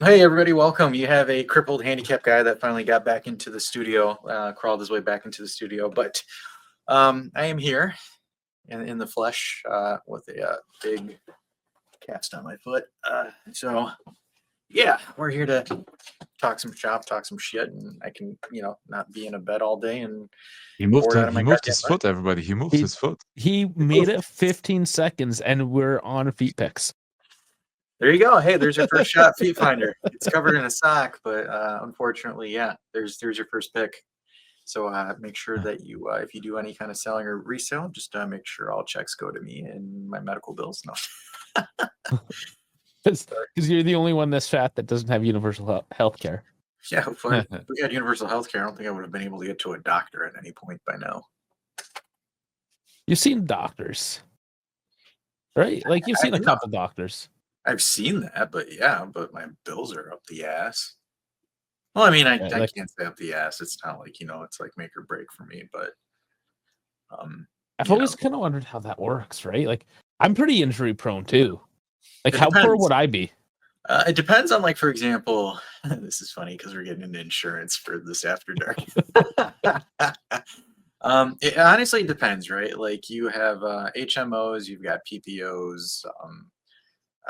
Hey everybody, welcome. You have a crippled handicap guy that finally got back into the studio, crawled his way back into the studio. But I am here in the flesh with a big cast on my foot. So yeah, we're here to talk some shop, talk some shit, and I can not be in a bed all day and He moved bored out of he my moved goddamn his mind. foot, everybody. He moved his foot. He made it 15 seconds, and we're on feet picks. There you go. Hey, there's your first shot, feet finder. It's covered in a sock, but unfortunately, yeah, there's your first pick. So make sure that you, if you do any kind of selling or resale, just make sure all checks go to me and my medical bills. No. Because you're the only one this fat that doesn't have universal health care. Yeah, if we had universal health care, I don't think I would have been able to get to a doctor at any point by now. You've seen doctors, right? Like you've seen a couple doctors. I've seen that, but my bills are up the ass. Well, I mean, I can't say up the ass. It's not like, it's like make or break for me, but I've always kind of wondered how that works, right? Like I'm pretty injury prone too. Like how poor would I be? It depends on, like, for example, this is funny because we're getting into insurance for this after dark. It honestly depends, right? Like you have HMOs, you've got PPOs,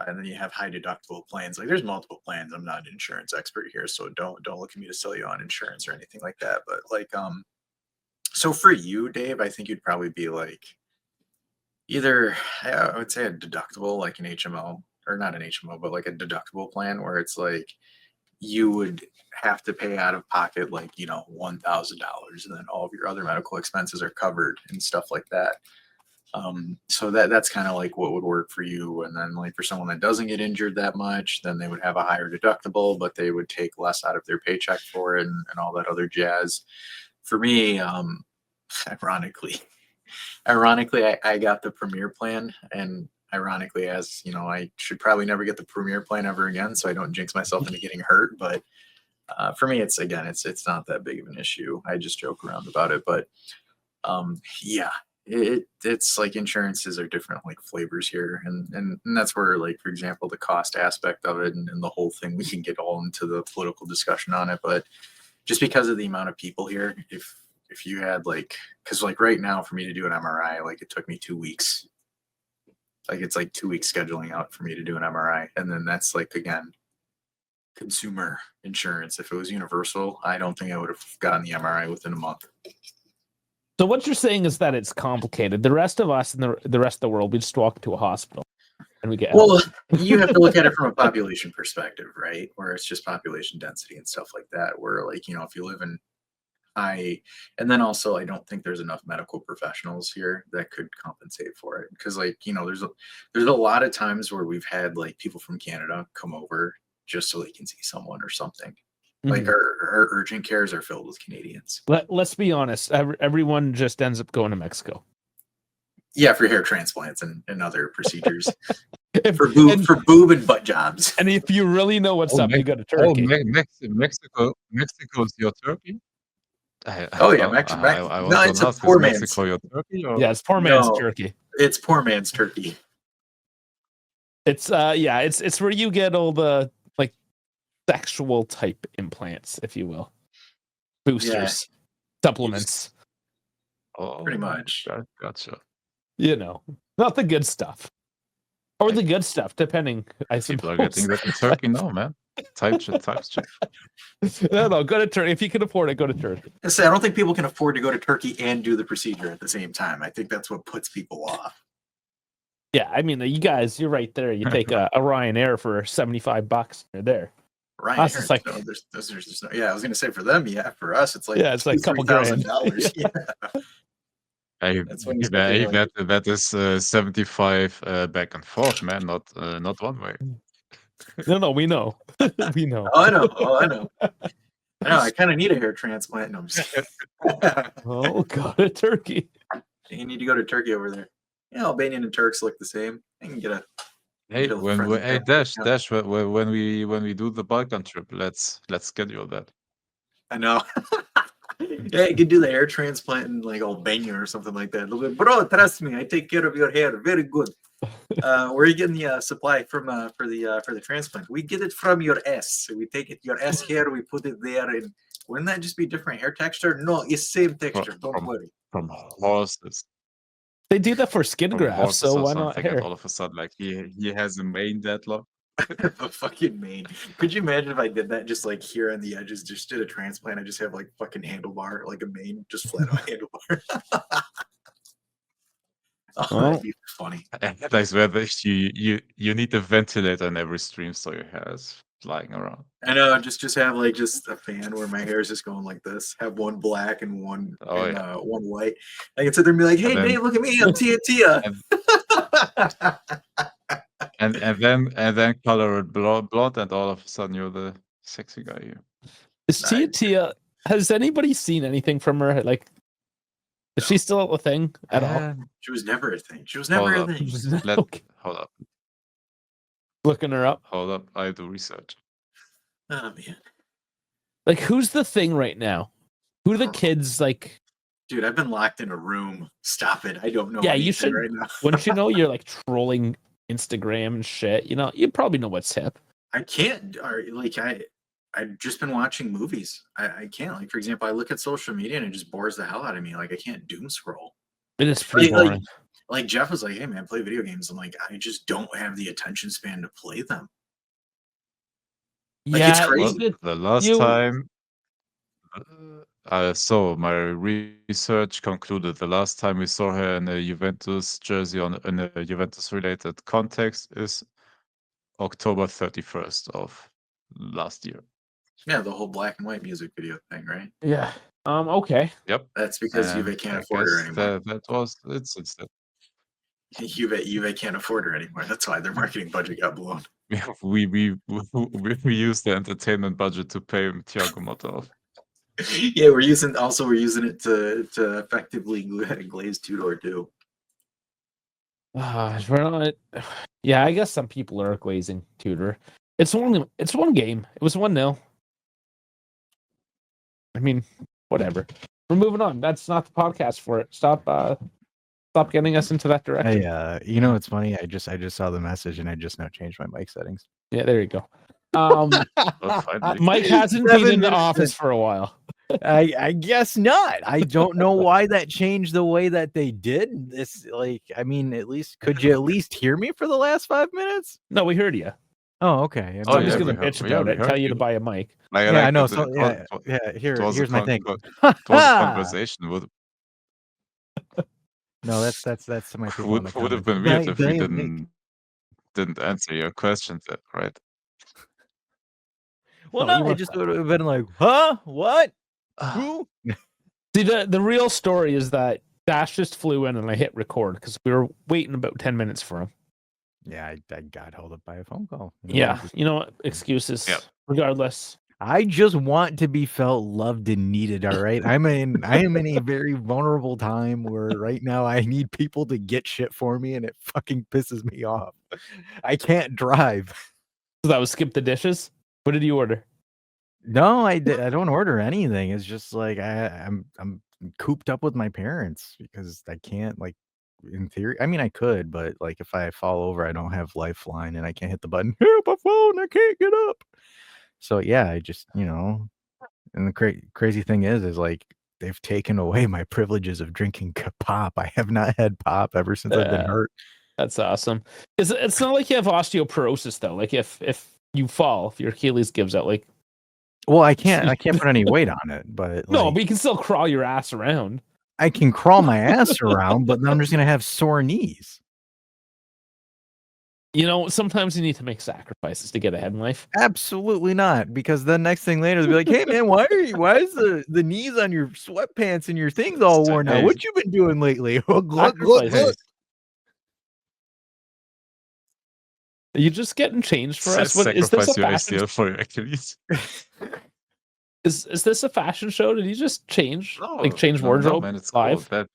and then you have high deductible plans. Like there's multiple plans. I'm not an insurance expert here, so don't look at me to sell you on insurance or anything like that. But like, so for you, Dave, I think you'd probably be like either I would say a deductible, like an HMO, or not an HMO, but like a deductible plan where it's like you would have to pay out of pocket like $1,000, and then all of your other medical expenses are covered and stuff like that. So that's kind of like what would work for you. And then like for someone that doesn't get injured that much, then they would have a higher deductible, but they would take less out of their paycheck for it and all that other jazz. For me, ironically, I got the Premier plan, and ironically, as I should probably never get the Premier plan ever again, so I don't jinx myself into getting hurt. But for me, it's not that big of an issue. I just joke around about it, but yeah, it's like insurances are different like flavors here, and that's where, like, for example, the cost aspect of it and the whole thing, we can get all into the political discussion on it, but just because of the amount of people here, if you had because like right now for me to do an MRI, like it took me 2 weeks. Like it's like 2 weeks scheduling out for me to do an MRI, and then that's like, again, consumer insurance. If it was universal, I don't think I would have gotten the MRI within a month. So what you're saying is that it's complicated. The rest of us and the rest of the world, we just walk to a hospital and we get help. You have to look at it from a population perspective, right? Where it's just population density and stuff like that. Where like, if you live in and then also I don't think there's enough medical professionals here that could compensate for it. Because like, there's a lot of times where we've had like people from Canada come over just so they can see someone or something. Like our urgent cares are filled with Canadians. Let's be honest. Everyone just ends up going to Mexico. Yeah, for hair transplants and other procedures. for boob and butt jobs. And if you really know what's up, you go to Turkey. Mexico is your Turkey? No, it's a poor man's. Mexico your Turkey? Or? Yeah, it's poor man's Turkey. It's poor man's Turkey. It's it's where you get all the like sexual type implants, if you will, boosters, supplements. Pretty much. Gotcha. Not the good stuff, or the good stuff, depending. I suppose. People are getting that in Turkey now, man. Types check. No, go to Turkey if you can afford it. Go to Turkey. I don't think people can afford to go to Turkey and do the procedure at the same time. I think that's what puts people off. Yeah, I mean, you guys, you're right there. You take a Ryanair for $75. You're there. Ryanair, it's like, I was gonna say for them, yeah. For us, it's like it's like a couple $1,000. Yeah. That is 75 back and forth, man. Not one way. No, we know. We know. I know. I kind of need a hair transplant. No, I'm just go to Turkey. You need to go to Turkey over there. Yeah, Albanian and Turks look the same. I can get a. Dash. When we do the Balkan trip, let's schedule that. I know. Yeah, you can do the hair transplant in like Albania or something like that. Bro, trust me, I take care of your hair very good. Where are you getting the supply from for the transplant? We get it from your ass. So we take it your ass hair, we put it there, and wouldn't that just be different hair texture? No, it's same texture. Don't from worry. from horses. They do that for skin From grafts, horses so or why not something, and hair? all of a sudden, like he has a mane deadlock. A fucking mane. Could you imagine if I did that just like here on the edges, just did a transplant? I just have like fucking handlebar, like a mane, just flat on handlebar. Oh, Well, that'd be funny. And I swear that you need a ventilator in every stream so your hair is flying around. I know, just have like just a fan where my hair is just going like this. Have one black and one Oh, yeah. one white. I can sit there and be like, "Hey, And then- Dave, look at me, I'm Tia Tia." And then color it blonde, and all of a sudden you're the sexy guy here. is Tia Tia? Has anybody seen anything from her? Like, is she still a thing at all? She was never a thing. She was never a Hold up. thing. Okay. Hold up. Looking her up. Hold up. I do research. Oh man, Like, who's the thing right now? Who are the kids like? dude, I've been locked in a room. Stop it. I don't know. Yeah, you anything should- right now. Wouldn't you know you're like trolling Instagram and shit? You know, you probably know what's hip. I can't. Or like I've just been watching movies. I can't. Like for example, I look at social media and it just bores the hell out of me. Like I can't doom scroll. It is pretty Like- boring. Like Jeff was like, "Hey man, play video games." I'm like, I just don't have the attention span to play them. like, it's crazy. Well, the last you- time. So my research concluded the last time we saw her in a Juventus jersey in a Juventus related context is October 31st of last year. Yeah, the whole black and white music video thing, right? Yeah. Okay. Yep. That's because And Juve can't I afford her guess anymore. That was it's that. Juve can't afford her anymore. That's why their marketing budget got blown. We used the entertainment budget to pay Thiago Motta off. Yeah, we're using it to effectively glaze Tudor too. We're not. Yeah, I guess some people are glazing Tudor. It's one game. It was 1-0. I mean, whatever. We're moving on. That's not the podcast for it. Stop getting us into that direction. Hey, you know what's funny? I just saw the message and I just now changed my mic settings. Yeah, there you go. Oh, finally. Mike hasn't been in the office for a while. I guess not. I don't know why that changed the way that they did. This I mean, could you at least hear me for the last 5 minutes? No, we heard you. Oh, okay. Oh, Somebody's yeah, gonna we heard- bitch yeah, about we it. heard Tell you you. to buy a mic. Yeah, I know. So yeah, here's my thing. It was a conversation. No, that's my people in the Would have comments. been weird if we Giant Nick. didn't answer your questions, right? Well, No, you no, I were just fine. would have been like, huh? What? Who? See, the real story is that Dash just flew in and I hit record because we were waiting about 10 minutes for him. Yeah, I got held up by a phone call. You know, Yeah, you know what? Excuses. Yeah. Regardless. I just want to be felt loved and needed. All right. I am in a very vulnerable time where right now I need people to get shit for me and it fucking pisses me off. I can't drive. So that was skip the dishes. What did you order? No, I don't order anything. It's just like I'm cooped up with my parents because I can't in theory. I mean I could, but like if I fall over, I don't have Lifeline and I can't hit the button. Help my phone, I can't get up. So yeah, I just, and the crazy thing is like they've taken away my privileges of drinking pop. I have not had pop ever since I've been hurt. That's awesome. It's not like you have osteoporosis though. Like if you fall, if your Achilles gives out, like Well, I can't put any weight on it, but no, but you can still crawl your ass around. I can crawl my ass around, but then I'm just gonna have sore knees. You know, sometimes you need to make sacrifices to get ahead in life. Absolutely not, because the next thing later they'll be like, "Hey man, why is the knees on your sweatpants and your things all worn out? Hey. What you been doing lately?" Sacrifices. Are you just getting changed for us? What, is this a Sacrifice your fashion? ACL for your Achilles. Is this a fashion show? Did you just change No, change wardrobe man, it's live? cold.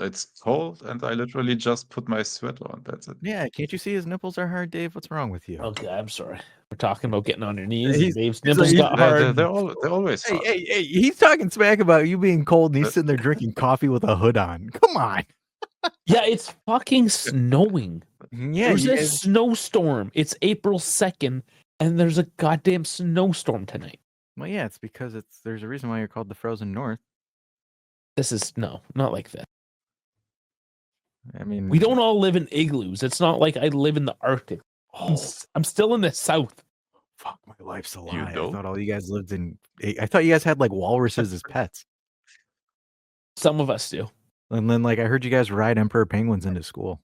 It's cold, and I literally just put my sweater on. That's it. Yeah, can't you see his nipples are hard, Dave? What's wrong with you? Okay, I'm sorry. We're talking about getting on your knees. He's- And Dave's he's nipples like- got hard. They're always hard. Hey, he's talking smack about you being cold and he's sitting there drinking coffee with a hood on. Come on. Yeah, it's fucking snowing. Yeah, There's you a guys. snowstorm. It's April 2nd, and there's a goddamn snowstorm tonight. Well, yeah, it's because there's a reason why you're called the Frozen North. This is not like that. I mean, We don't all live in igloos. It's not like I live in the Arctic. I'm still in the South. fuck, my life's a You lie. I don't? thought all you guys lived in. I thought you guys had like walruses as pets. Some of us do. And then, like, I heard you guys ride emperor penguins into school.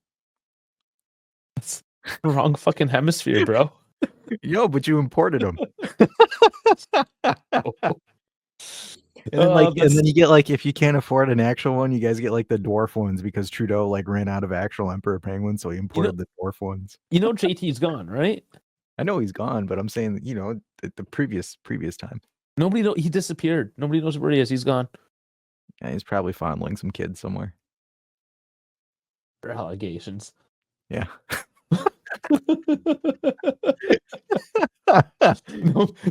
That's the wrong fucking hemisphere, bro. Yo, but you imported them. And then, like, and then you get like, if you can't afford an actual one, you guys get like the dwarf ones because Trudeau like ran out of actual emperor penguins, so he imported the dwarf ones. You know JT's gone, right? I know he's gone, but I'm saying, you know, the previous time. Nobody know he disappeared. Nobody knows where he is. He's gone. Yeah, he's probably fondling some kids somewhere. For allegations. Yeah.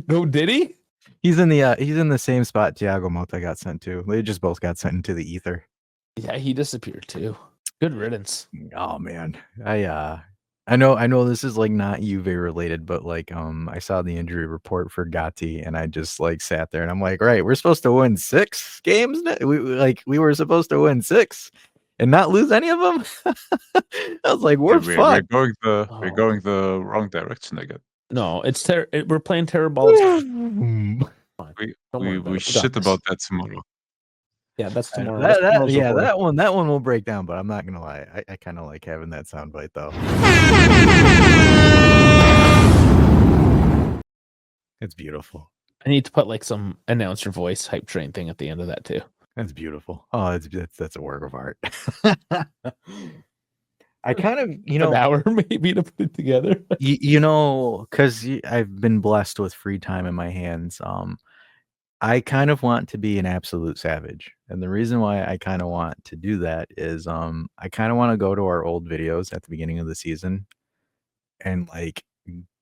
no, did he? He's in the same spot Thiago Motta got sent to. They just both got sent into the ether. Yeah, he disappeared too. Good riddance. Oh man. I know this is like not Juve related, but like I saw the injury report for Gatti and I just like sat there and I'm like, right, we're supposed to win 6 games. We were supposed to win 6 and not lose any of them. I was like, we're fucked. We're going the wrong direction again. No, we're playing terrible. We shit about that tomorrow. Yeah, that's tomorrow. That one will break down, but I'm not gonna lie. I kind of like having that soundbite though. It's beautiful. I need to put like some announcer voice hype train thing at the end of that too. That's beautiful. Oh, that's a work of art. I kind of, an hour maybe to put it together. Because I've been blessed with free time in my hands. I kind of want to be an absolute savage. And the reason why I kind of want to do that is I kind of want to go to our old videos at the beginning of the season and like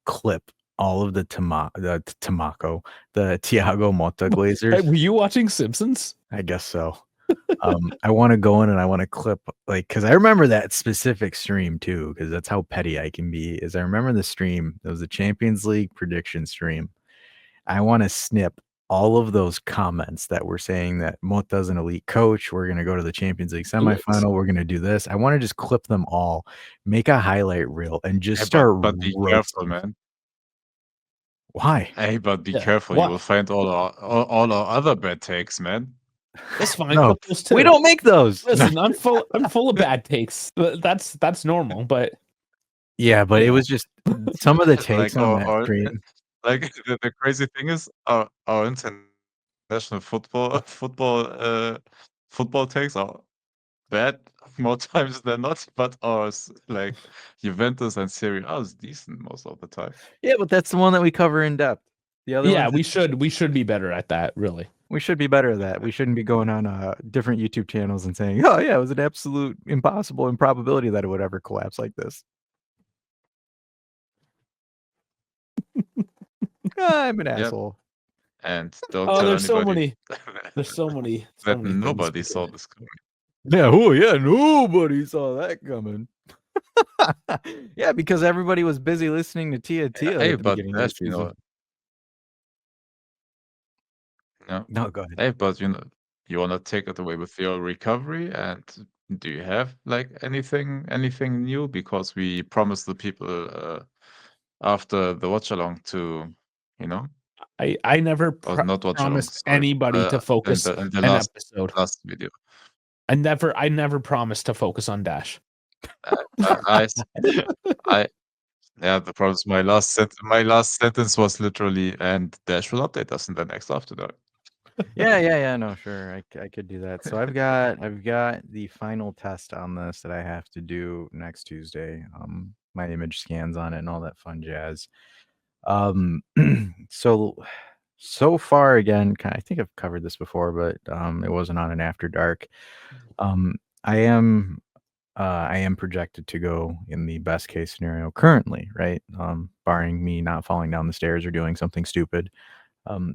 clip all of the Thiago Motta glazers. Hey, were you watching Simpsons? I guess so. I want to go in and I want to clip because I remember that specific stream too, because that's how petty I can be. Is I remember the stream. It was the Champions League prediction stream. I want to snip all of those comments that were saying that Motta's an elite coach. We're going to go to the Champions League semifinal. We're going to do this. I want to just clip them all, make a highlight reel, and just start. But be careful, man. Why? Hey, but be careful. You will find all our other bad takes, man. That's fine. No, we don't make those. Listen, I'm full of bad takes. That's normal, but yeah, but it was just some of the takes on that stream. Like the crazy thing is, our international football takes are bad more times than not, but ours, like Juventus and Serie A, is decent most of the time. Yeah, but that's the one that we cover in depth. The other we should be better at that. Really, we should be better at that. We shouldn't be going on different YouTube channels and saying, "Oh yeah, it was an absolute impossible improbability that it would ever collapse like this." I'm an asshole. And don't tell there's anybody. There's so many. That nobody saw this coming. Yeah, nobody saw that coming. Yeah, because everybody was busy listening to Tia Hey, at the but beginning of the season. No, go ahead. Hey, but you want to take it away with your recovery, and do you have like anything new? Because we promised the people after the watch along to, I never promised anybody to focus in the last video. I never promised to focus on Dash. The problem is my last sentence was literally, and Dash will update us in the next after that. Yeah, no, sure. I could do that. So I've got the final test on this that I have to do next Tuesday. My image scans on it and all that fun jazz. So far, again, I think I've covered this before, but it wasn't on an After Dark. I am projected to go in the best case scenario currently, right? Barring me not falling down the stairs or doing something stupid.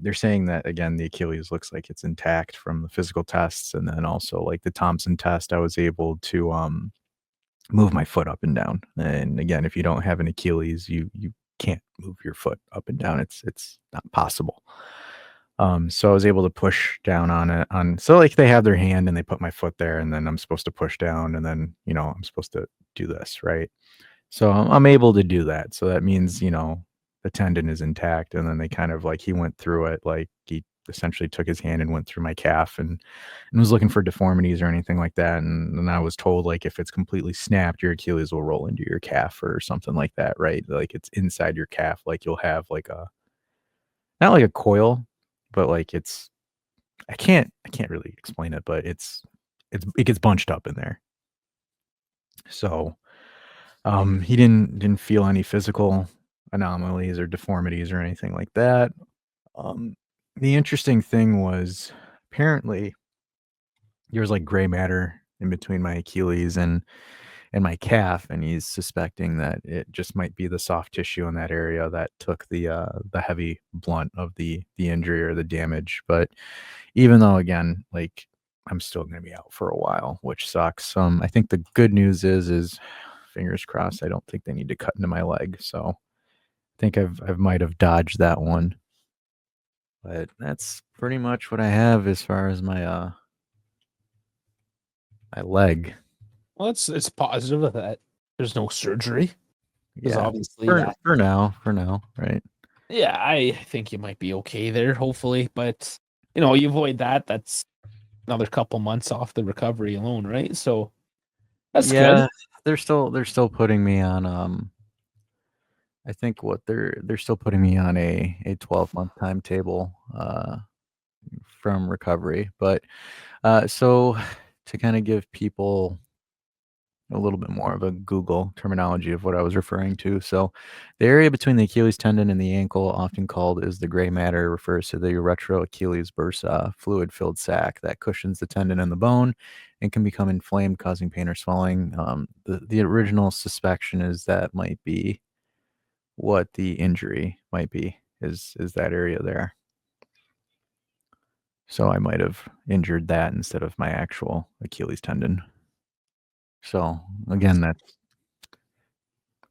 They're saying that again, the Achilles looks like it's intact from the physical tests, and then also like the Thompson test, I was able to move my foot up and down. And again, if you don't have an Achilles, you can't move your foot up and down. It's not possible. So I was able to push down on it so like they have their hand and they put my foot there and then I'm supposed to push down and then, I'm supposed to do this, right? So I'm able to do that. So that means, the tendon is intact. And then they kind of like he went through it, like he essentially took his hand and went through my calf and was looking for deformities or anything like that. And I was told like if it's completely snapped, your Achilles will roll into your calf or something like that, right? Like it's inside your calf, like you'll have like a not like a coil, but like I can't really explain it, but it gets bunched up in there. So he didn't feel any physical anomalies or deformities or anything like that. The interesting thing was apparently there was like gray matter in between my Achilles and my calf, and he's suspecting that it just might be the soft tissue in that area that took the heavy blunt of the injury or the damage. But even though again, like I'm still gonna be out for a while, which sucks. I think the good news is fingers crossed, I don't think they need to cut into my leg. So I think I've might have dodged that one. But that's pretty much what I have as far as my leg. Well, it's positive that there's no surgery because Yeah. obviously For now, right? yeah, I think you might be okay there, hopefully. But you avoid that. That's another couple months off the recovery alone, right? So that's good. Yeah, they're still putting me on I think what they're still putting me on a 12-month timetable from recovery. But so to kind of give people a little bit more of a Google terminology of what I was referring to. So the area between the Achilles tendon and the ankle, often called as the gray matter, refers to the retroachilles bursa fluid-filled sac that cushions the tendon and the bone and can become inflamed, causing pain or swelling. The original suspicion is that might be what the injury might be, is that area there. So I might have injured that instead of my actual Achilles tendon. So again, that's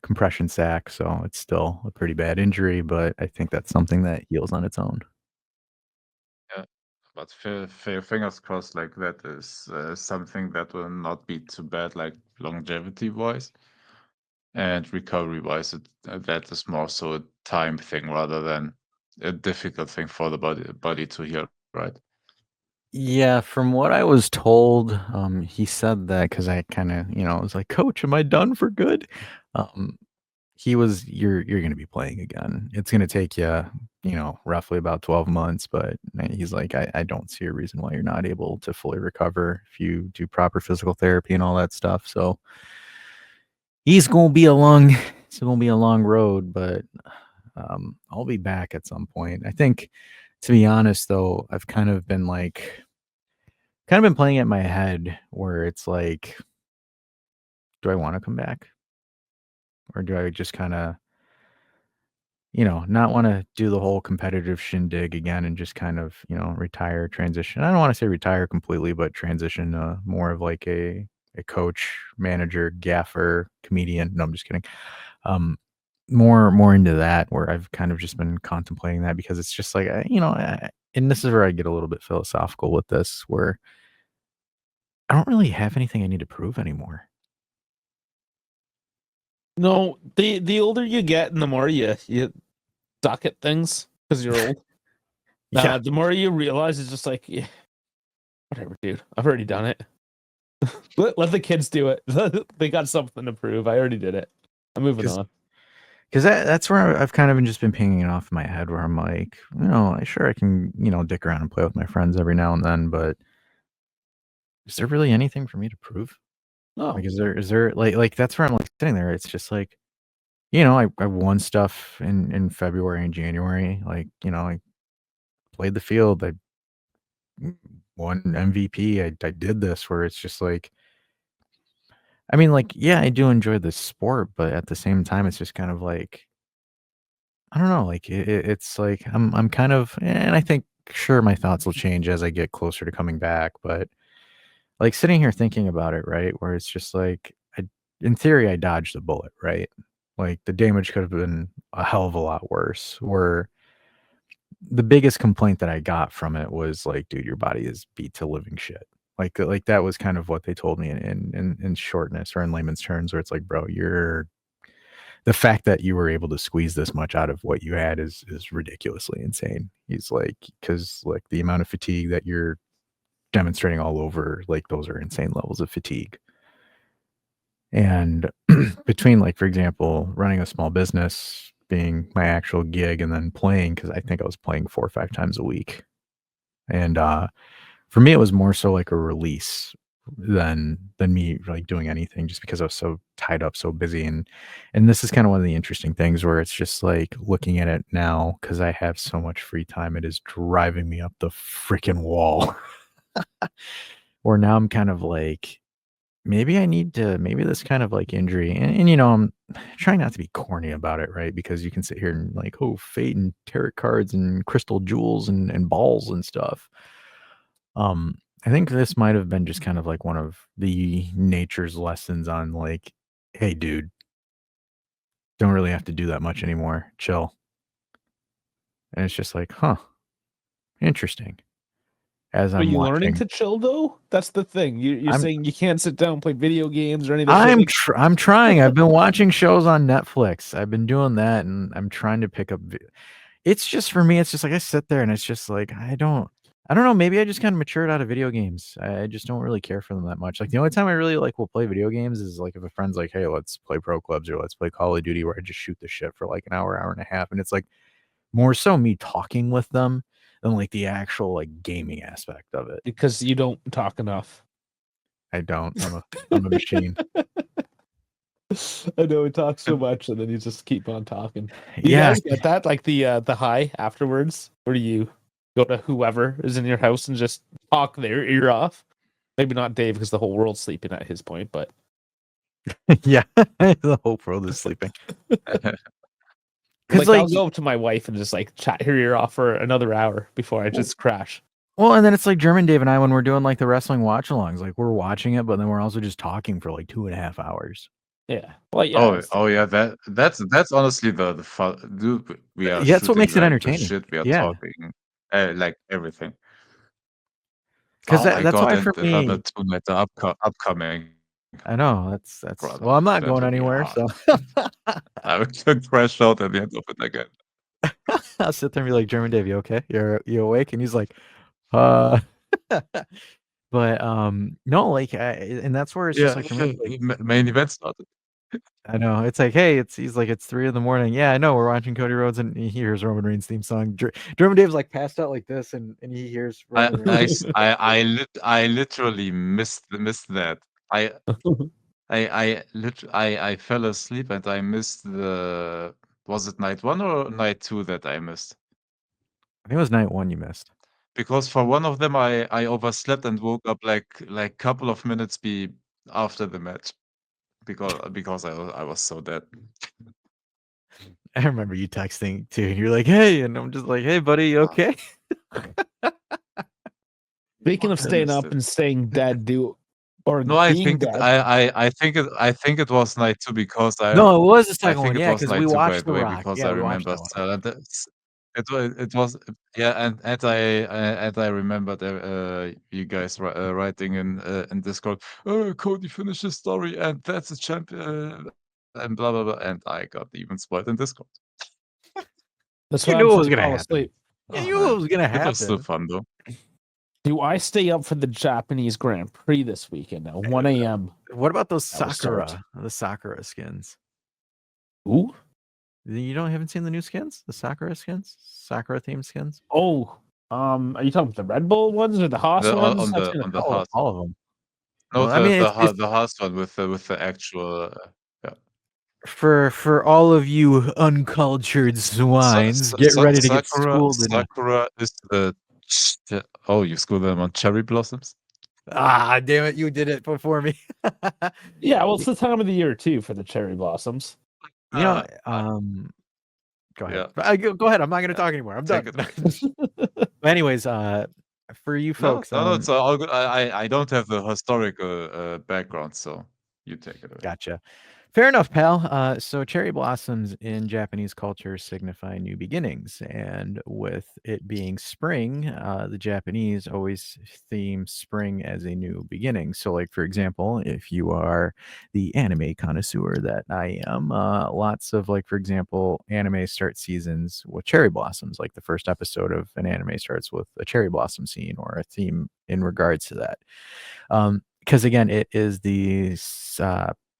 compression sac, so it's still a pretty bad injury, but I think that's something that heals on its own. Yeah, but fingers crossed, like that is something that will not be too bad, like longevity-wise. And recovery-wise, that is more so a time thing rather than a difficult thing for the body to heal, right? Yeah, from what I was told, he said that because I kind of, was like, "Coach, am I done for good?" Um, you're going to be playing again. It's going to take you, roughly about 12 months, but he's like, I don't see a reason why you're not able to fully recover if you do proper physical therapy and all that stuff. So he's going to be it's going to be a long road, but I'll be back at some point. I think, to be honest, though, I've kind of been playing it in my head where it's like, do I want to come back? Or do I just kind of, not want to do the whole competitive shindig again and just kind of, retire, transition. I don't want to say retire completely, but transition more of like a coach, manager, gaffer, comedian. No, I'm just kidding. More into that, where I've kind of just been contemplating that because it's just like, and this is where I get a little bit philosophical with this, where I don't really have anything I need to prove anymore. No, the older you get and the more you suck at things because you're old. Yeah. The more you realize it's just like, yeah, whatever, dude. I've already done it. let the kids do it. They got something to prove. I already did it. I'm moving on. Because that's where I've kind of just been pinging it off in my head, where I'm like, sure I can, dick around and play with my friends every now and then, but is there really anything for me to prove? No. Like, is there like that's where I'm like sitting there. It's just like, I won stuff in February and January. Like, I played the field. I won MVP. I did this, where it's just like, I mean, like, yeah, I do enjoy the sport, but at the same time, it's just kind of like, I don't know, like it's like I'm kind of, and I think sure my thoughts will change as I get closer to coming back, but like sitting here thinking about it, right? Where it's just like in theory I dodged a bullet, right? Like the damage could have been a hell of a lot worse. Where the biggest complaint that I got from it was like, dude, your body is beat to living shit. Like that was kind of what they told me in shortness or in layman's terms, where it's like, bro, you're the fact that you were able to squeeze this much out of what you had is ridiculously insane. He's like, because like the amount of fatigue that you're demonstrating all over, like those are insane levels of fatigue. And between like, for example, running a small business being my actual gig and then playing, because I think I was playing 4 or 5 times a week. And for me, it was more so like a release than me like doing anything, just because I was so tied up, so busy. And this is kind of one of the interesting things where it's just like looking at it now, because I have so much free time, it is driving me up the freaking wall. Where now I'm kind of like, maybe this kind of like injury, and I'm trying not to be corny about it, right? Because you can sit here and like, oh, fate and tarot cards and crystal jewels and balls and stuff. I think this might have been just kind of like one of the nature's lessons on like, hey, dude, don't really have to do that much anymore. Chill. And it's just like, huh, interesting. As Are I'm you learning watching, to chill though? That's the thing. You're I'm saying you can't sit down and play video games or any of this shit. Like, I'm trying. I've been watching shows on Netflix. I've been doing that, and I'm trying to pick up. It's just for me. It's just like I sit there, and it's just like I don't know. Maybe I just kind of matured out of video games. I just don't really care for them that much. Like the only time I really like will play video games is like if a friend's like, "Hey, let's play Pro Clubs or let's play Call of Duty," where I just shoot the shit for like an hour, hour and a half, and it's like more so me talking with them than like the actual like gaming aspect of it. because you don't talk enough. I don't. I'm a machine. I know we talk so much, and then you just keep on talking. Do you Yeah. guys get that? Like the high afterwards, where do you go to whoever is in your house and just talk their ear off? Maybe not Dave because the whole world's sleeping at his point, but Yeah. The whole world is sleeping. Because like I'll like, go up to my wife and just like chat her ear off for another hour before I just crash. well, and then it's like German Dave and I when we're doing like the wrestling watch alongs, like we're watching it, but then we're also just talking for like 2.5 hours. Yeah. Well, yeah. Oh yeah, that's honestly the fun. Dude, we are Yeah, that's what shooting makes it like the entertaining. shit. We are Yeah, talking, like everything. because Oh my that's god, why and for another me, tonight upcoming. I know that's Brother, well, I'm not that going will be anywhere, hard. so I will crash out at the end of it again. I'll sit there and be like, German Dave, you okay? You awake? And he's like, uh. But no, like, and that's where it's just Yeah, like for me, like. main event started. I know. It's like, hey, he's like, it's 3 a.m. Yeah, I know. We're watching Cody Rhodes and he hears Roman Reigns theme song. German Dave's like passed out like this and he hears Roman Reigns. I literally missed that. I I fell asleep and I missed the, was it night 1 or night 2 that I missed? I think it was night 1 you missed. Because for one of them I overslept and woke up like couple of minutes after the match because I was so dead. I remember you texting too. And you're like, hey, and I'm just like, hey, buddy, you okay? Speaking of I staying missed up it. and staying dead, or No, I being think dead. I think it was night 2 because No, it was the I second think one. it Yeah, was because we night 2, by watched the The way, Rock. because Yeah, I we watched remember that one. it was yeah, and I remembered you guys writing in Discord, "Oh, Cody finished his story and that's a champion and blah blah blah," and I got even spoiled in Discord. That's You why I'm knew it was trying to gonna fall happen. asleep. You Oh knew it man, was gonna it was still happen. fun though. Do I stay up for the Japanese Grand Prix this weekend at 1 a.m.? What about those That will start. the Sakura skins? Ooh. Haven't seen the new skins? The Sakura skins? Sakura themed skins? Oh. Are you talking about the Red Bull ones or the Haas The ones? I've seen on the All Haas. of them. No, Well, I mean, it's the Haas one with the actual yeah. for all of you uncultured swines, get ready to get schooled in a Sakura is oh, you schooled them on cherry blossoms? ah, damn it, you did it before me. Yeah, well, it's the time of the year too for the cherry blossoms. You know, Uh, Go ahead. Yeah. Go ahead. I'm not going to Yeah. talk anymore. I'm Take done. it away. But anyways, for you No, folks, no, it's all good. I don't have the historical background, so you take it away. gotcha. Fair enough, pal. So cherry blossoms in Japanese culture signify new beginnings, and with it being spring, the Japanese always theme spring as a new beginning. So, like for example, if you are the anime connoisseur that I am, lots of like for example, anime start seasons with cherry blossoms. Like the first episode of an anime starts with a cherry blossom scene or a theme in regards to that. Because again, it is the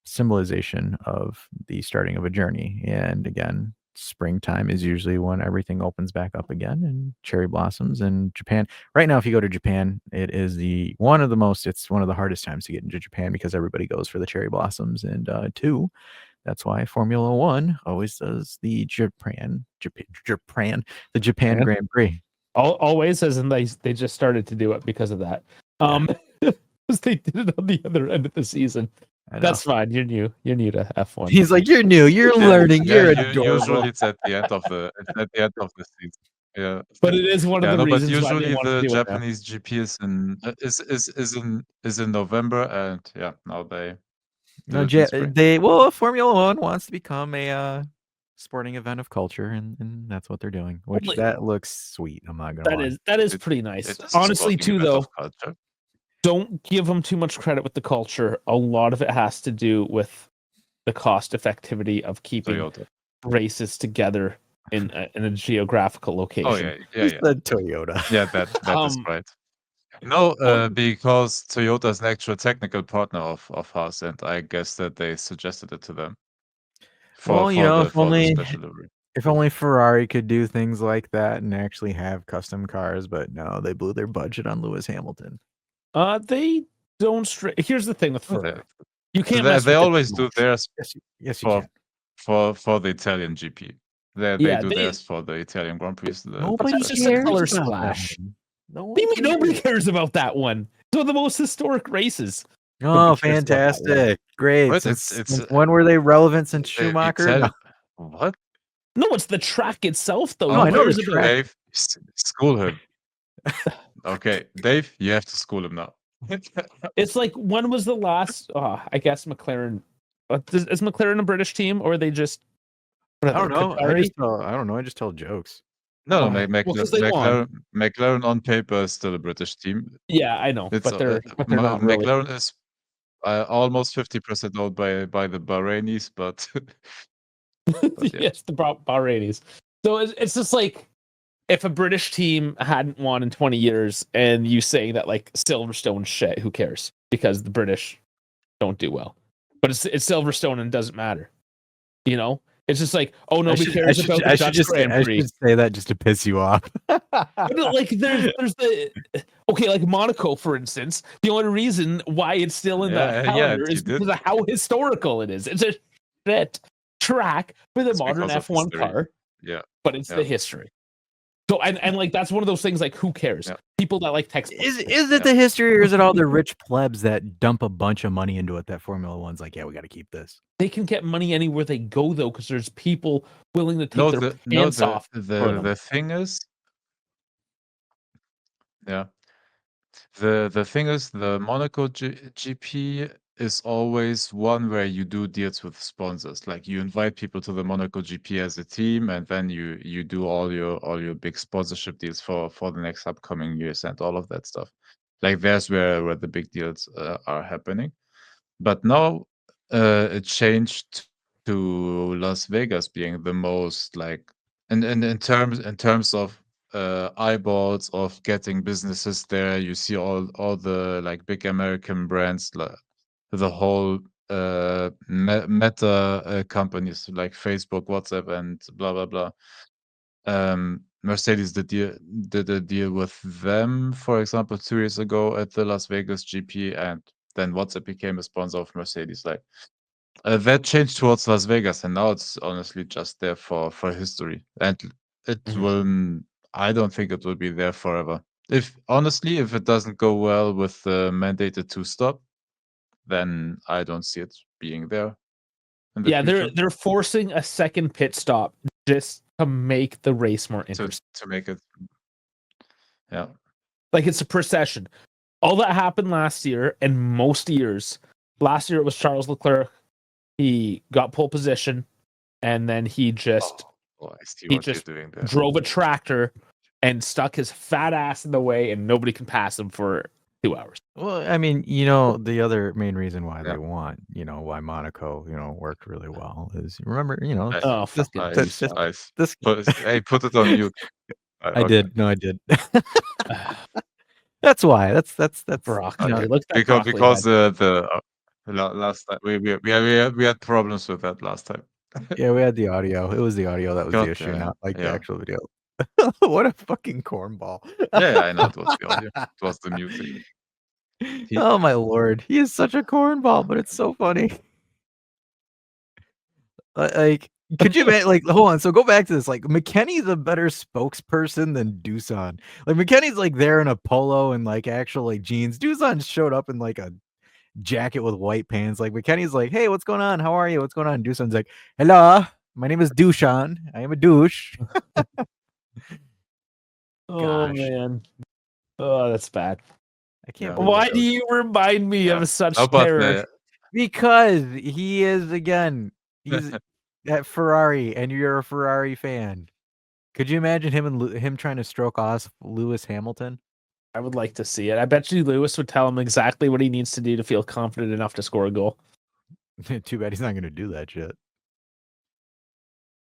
symbolization of the starting of a journey. And again, springtime is usually when everything opens back up again and cherry blossoms in Japan. Right now, if you go to Japan, it is it's one of the hardest times to get into Japan because everybody goes for the cherry blossoms. And two, that's why Formula One always does the Japan Grand Prix. Always, as in they just started to do it because of that. Because they did it on the other end of the season. I know. That's fine. You're new. You're new to F1. He's like, you're new, you're learning, you're adorable. Usually it's at the end of the season. Yeah, but it is one of the but reasons why they usually want to the do Japanese GP is in November, and yeah, now they No, do it in spring. Formula One wants to become a sporting event of culture, and that's what they're doing. Which that looks sweet. I'm not gonna lie. That is pretty nice. It is a Honestly, sporting too, event though. of culture. Don't give them too much credit with the culture. A lot of it has to do with the cost effectivity of keeping Toyota. races together in a geographical location. Oh yeah. The Toyota. Yeah, that is right. No, because Toyota is an actual technical partner of Haas, and I guess that they suggested it to them. For the special delivery. If only Ferrari could do things like that and actually have custom cars, but no, they blew their budget on Lewis Hamilton. They don't. Here's the thing with Ferrari. You can't. They always do theirs. Yes, you can. For the Italian GP. They do theirs for the Italian Grand Prix. Nobody Just cares a color about splash. Nobody cares about that one. It's one of the most historic races. Oh, fantastic! Great. But it's when were they relevant since Schumacher? No. What? No, it's the track itself, though. Oh, I know the track. Dave, school him. Okay, Dave, you have to school him now. It's like, when was the last? I guess McLaren. Is McLaren a British team, or are they just? I don't know. I don't know. I just tell jokes. No, McLaren on paper is still a British team. Yeah, I know, but they're not really. McLaren is almost 50% owned by the Bahrainis, but yeah. Yes, the Bahrainis. So it's just like, if a British team hadn't won in 20 years, and you say that like Silverstone shit, who cares? Because the British don't do well. But it's Silverstone and it doesn't matter. You know? It's just like, oh, nobody cares about the Dutch Grand Prix. I should say that just to piss you off. Like there's like Monaco, for instance. The only reason why it's still in the calendar is because of how historical it is. It's a shit track with a modern F1 car. Yeah. But it's the history. So and like, that's one of those things, like, who cares? Yeah. People that like textbooks. Is it the history, or is it all the rich plebs that dump a bunch of money into it that Formula One's like, yeah, we got to keep this? They can get money anywhere they go, though, because there's people willing to take their pants off. The thing is, the thing is, the Monaco GP is always one where you do deals with sponsors. Like, you invite people to the Monaco GP as a team, and then you do all your big sponsorship deals for the next upcoming years and all of that stuff. Like, there's where the big deals are happening. But now it changed to Las Vegas being the most, like, in terms of eyeballs of getting businesses there. You see all the like big American brands, like the whole meta companies like Facebook, WhatsApp, and blah blah blah. Mercedes did a deal with them, for example, 2 years ago at the Las Vegas GP, and then WhatsApp became a sponsor of Mercedes. Like, that changed towards Las Vegas, and now it's honestly just there for history, and it will. I don't think it will be there forever. If it doesn't go well with the mandated 2-stop, then I don't see it being there. They're forcing a second pit stop just to make the race more interesting. to make it. Yeah. Like it's a procession. All that happened last year and most years. Last year it was Charles Leclerc. He got pole position, and then he just Oh, I see he what you're just doing there. drove a tractor and stuck his fat ass in the way, and nobody can pass him for 2 hours. Well, I mean, the other main reason why Yeah. they want, why Monaco, worked really well is remember, I- Oh, this, fucking this, Dusan. this, Hey, put it on mute. I Okay. did. No, I did. That's why. That's broccoli. Okay. Look at that Because broccoli head. last time we had problems with that last time. yeah, we had the audio. It was the audio that was the God issue, damn. not like the Yeah. actual video. What a fucking cornball. Yeah, I know it was the audio. It was the music. Oh my lord, he is such a cornball, but it's so funny. Like, could you imagine? Like, hold on. So go back to this. Like, McKenny's a better spokesperson than Dusan. Like, McKenny's like there in a polo and like actual like jeans. Dusan showed up in like a jacket with white pants. Like, McKenny's like, "Hey, what's going on? How are you? What's going on?" Dusan's like, "Hello, my name is Dushan. I am a douche." Oh Gosh. man. Oh, that's bad. I can't. Yeah. believe Why that do was- you remind me Yeah. of such No, but terror? Because he is again. He's at Ferrari, and you're a Ferrari fan. Could you imagine him and him trying to stroke off Lewis Hamilton? I would like to see it. I bet you Lewis would tell him exactly what he needs to do to feel confident enough to score a goal. Too bad he's not going to do that shit.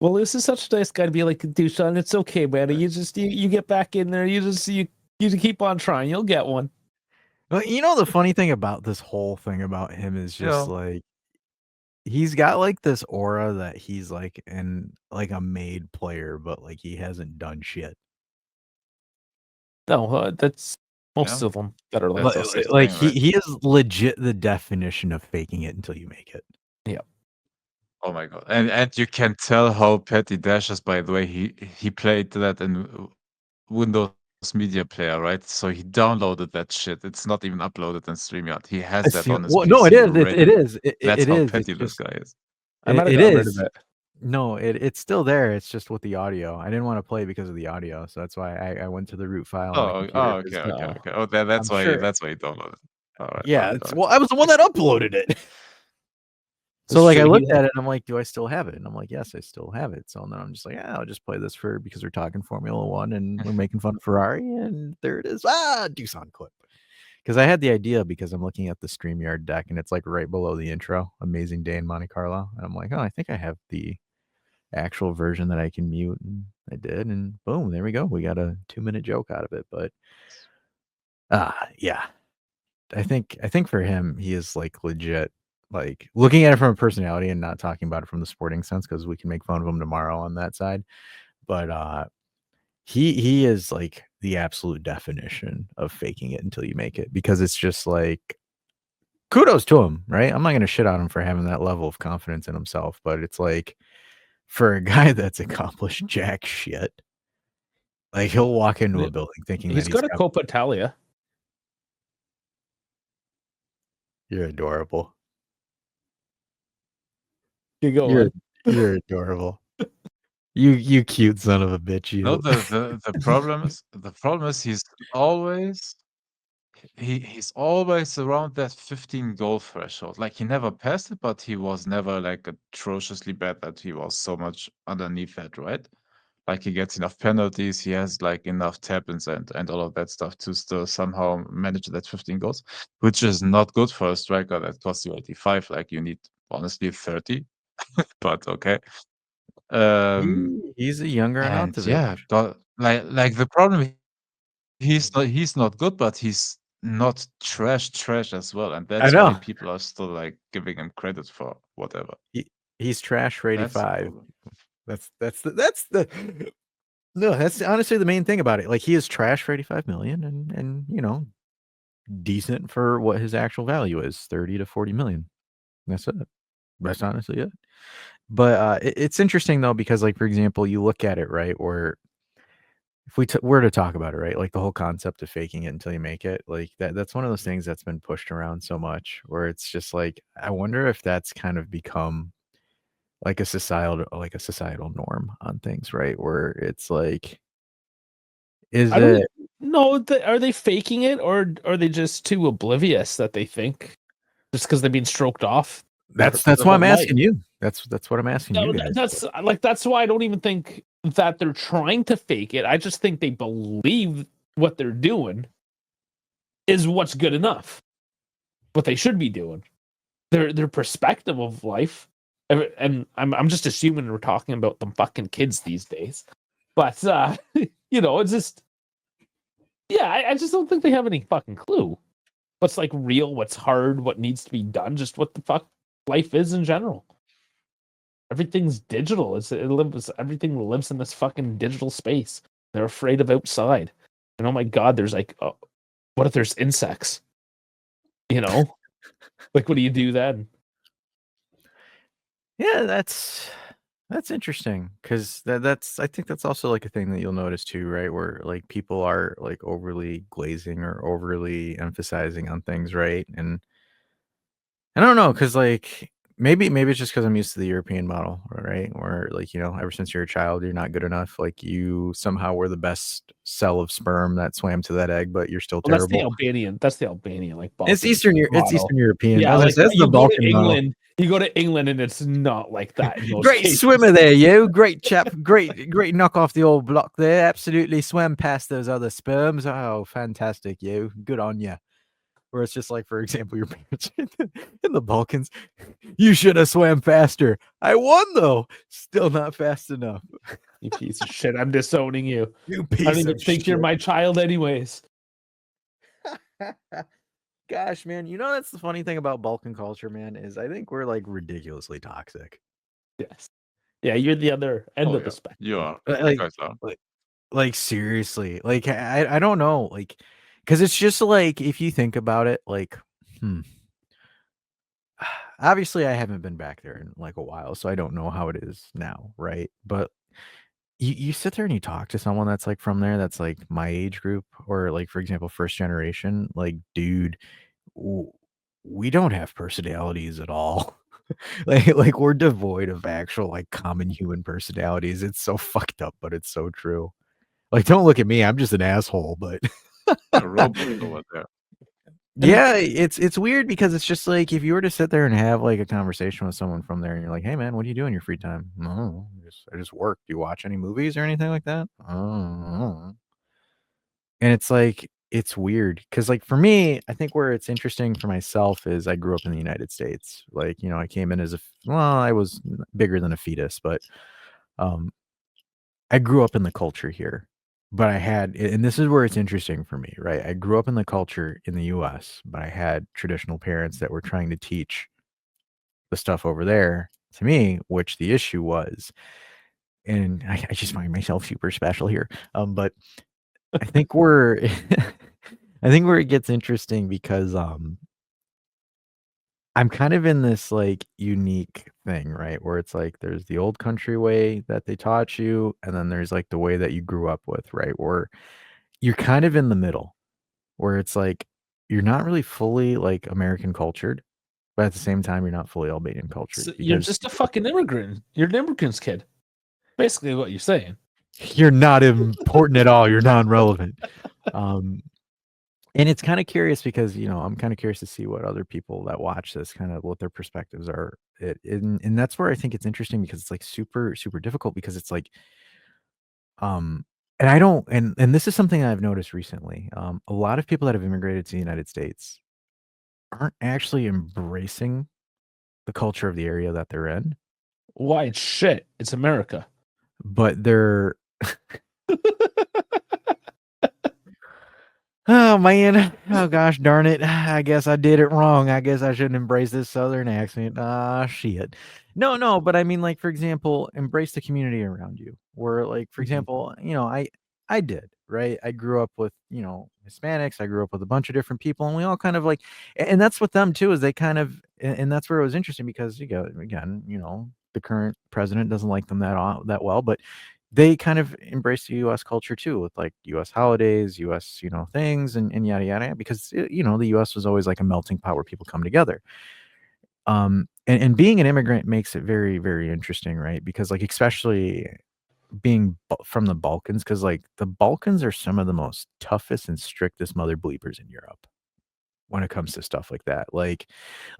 Well, Lewis is such a nice guy to be like, Dusan, it's okay, man. You just you get back in there. You just keep on trying. You'll get one. Well, the funny thing about this whole thing about him is just Yeah. like he's got like this aura that he's like a made player, but like he hasn't done shit. No, that's most Yeah. of them that are like That's this. also the Like thing, right? he is legit the definition of faking it until you make it. Oh my god! And you can tell how petty Dash is. By the way, he played that in Windows Media Player, right? So he downloaded that shit. It's not even uploaded in StreamYard. He has that on his Well, PC. no, it is. It ready. is. That's It how is. petty It's this just guy is. I might have it got rid is. of it. No, it's still there. It's just with the audio. I didn't want to play because of the audio, so that's why I went to the root file on my computer. Okay. Oh, that's I'm why sure- that's why you downloaded it. All right. Yeah, all right, it's, all well, I was the one that uploaded it. So It's like I true, looked he- at it and I'm like, do I still have it? And I'm like, yes, I still have it. So then I'm just like, yeah, I'll just play this because we're talking Formula One and we're making fun of Ferrari, and there it is. Doosan clip. Because I had the idea because I'm looking at the StreamYard deck and it's like right below the intro, Amazing Day in Monte Carlo. And I'm like, oh, I think I have the actual version that I can mute. And I did, and boom, there we go. We got a 2-minute joke out of it. But yeah. I think for him, he is like legit, like looking at it from a personality and not talking about it from the sporting sense, because we can make fun of him tomorrow on that side. But he is like the absolute definition of faking it until you make it, because it's just like kudos to him, right? I'm not gonna shit on him for having that level of confidence in himself, but it's like for a guy that's accomplished jack shit, like he'll walk into a building thinking He's that got a Copa Italia. You're adorable. You go You're on. you're adorable. You cute son of a bitch, you. No, the problem is he's always around that 15 goal threshold. Like he never passed it, but he was never like atrociously bad that he was so much underneath that, right? Like he gets enough penalties, he has like enough tap-ins and all of that stuff to still somehow manage that 15 goals, which is not good for a striker that costs you 85. Like you need honestly 30, but okay. He's a younger And Arnautovic. yeah, like the problem, he's not good, but he's not trash as well, and I that's why know. people are still like giving him credit for whatever. He's trash for That's the 85. problem. That's the no, that's honestly the main thing about it. Like he is trash for 85 million and decent for what his actual value is, 30 to 40 million. That's it. That's honestly it. But it's interesting though, because like for example, you look at it, right, or if we were to talk about it, right, like the whole concept of faking it until you make it, like that's one of those things that's been pushed around so much, where it's just like I wonder if that's kind of become like a societal norm on things, right? Where it's like, is I don't it know. Are they faking it, or are they just too oblivious that they think just because they've been stroked off that's their why whole I'm life? asking you. That's what I'm asking you guys. That's why I don't even think that they're trying to fake it. I just think they believe what they're doing is what's good enough, what they should be doing. Their perspective of life, and I'm just assuming we're talking about the fucking kids these days, but it's just I just don't think they have any fucking clue what's like real, what's hard, what needs to be done, just what the fuck life is in general. Everything's digital. Everything lives in this fucking digital space. They're afraid of outside. And oh my god, there's like, what if there's insects? Like what do you do then? Yeah, that's interesting because that's I think that's also like a thing that you'll notice too, right? Where like people are like overly glazing or overly emphasizing on things, right? And I don't know, cause like, maybe it's just because 'cause I'm used to the European model, right? Where, like, ever since you're a child, you're not good enough, like, you somehow were the best cell of sperm that swam to that egg, but you're still Well, that's the terrible. Albanian. That's the Albanian like It's Balkan Eastern it's model. Eastern European. Yeah, like That's the you go to Balkan model. England, and it's not like that in most Great cases. swimmer there, you. Great chap. Great knock off the old block there. Absolutely swam past those other sperms. Oh, fantastic, you. Good on you. Where it's just like, for example, your parents in the Balkans, you should have swam faster. I won though. Still not fast enough. You piece of shit. I'm disowning you. You I don't piece even of think you're shit. my child anyways. Gosh, man, that's the funny thing about Balkan culture, man, is I think we're like ridiculously toxic. Yes. Yeah, you're the other end Oh of the yeah, spectrum. you are. You Like, guys are. like seriously, like I don't know, like, because it's just like if you think about it, like, obviously I haven't been back there in like a while, so I don't know how it is now, right? But you sit there and you talk to someone that's like from there, that's like my age group, or like for example, first generation, like, dude, w- we don't have personalities at all. Like we're devoid of actual like common human personalities. It's so fucked up, but it's so true. Like, don't look at me. I'm just an asshole, but A robot over there. yeah, it's weird because it's just like if you were to sit there and have like a conversation with someone from there and you're like, "Hey man, what do you do in your free time?" "Oh, I just work." "Do you watch any movies or anything like that?" "Oh." And it's like it's weird because like for me, I think where it's interesting for myself is I grew up in the United States. Like, I came in as I was bigger than a fetus, but um I grew up in the culture here, but and this is where it's interesting for me, right? I grew up in the culture in the US, but I had traditional parents that were trying to teach the stuff over there to me, which the issue was, and I just find myself super special here. But I think we're, I think where it gets interesting because I'm kind of in this like unique thing, right? Where it's like there's the old country way that they taught you, and then there's like the way that you grew up with, right? Where you're kind of in the middle, where it's like you're not really fully like American cultured, but at the same time, you're not fully Albanian cultured So you're because just a fucking immigrant. You're an immigrant's kid. Basically what you're saying. you're not important at all. You're non-relevant. Um, and it's kind of curious because I'm kind of curious to see what other people that watch this kind of what their perspectives are. And that's where I think it's interesting because it's like super super difficult because it's like and I don't and this is something I've noticed recently. A lot of people that have immigrated to the United States aren't actually embracing the culture of the area that they're in, Why it's shit. It's America. but they're oh man, oh gosh darn it. I guess I did it wrong. I guess I shouldn't embrace this southern accent. Ah shit. No, but I mean like for example, embrace the community around you. Where like for Mhm. example, I did, right? I grew up with, Hispanics. I grew up with a bunch of different people and we all kind of like and that's what them too is they kind of and that's where it was interesting because you go again, the current president doesn't like them that well, but they kind of embrace the US culture too with like US holidays, US, things and yada yada because the US was always like a melting pot where people come together. and being an immigrant makes it very, very interesting, right? Because like especially being from the Balkans, because like the Balkans are some of the most toughest and strictest mother bleepers in Europe when it comes to stuff like that. Like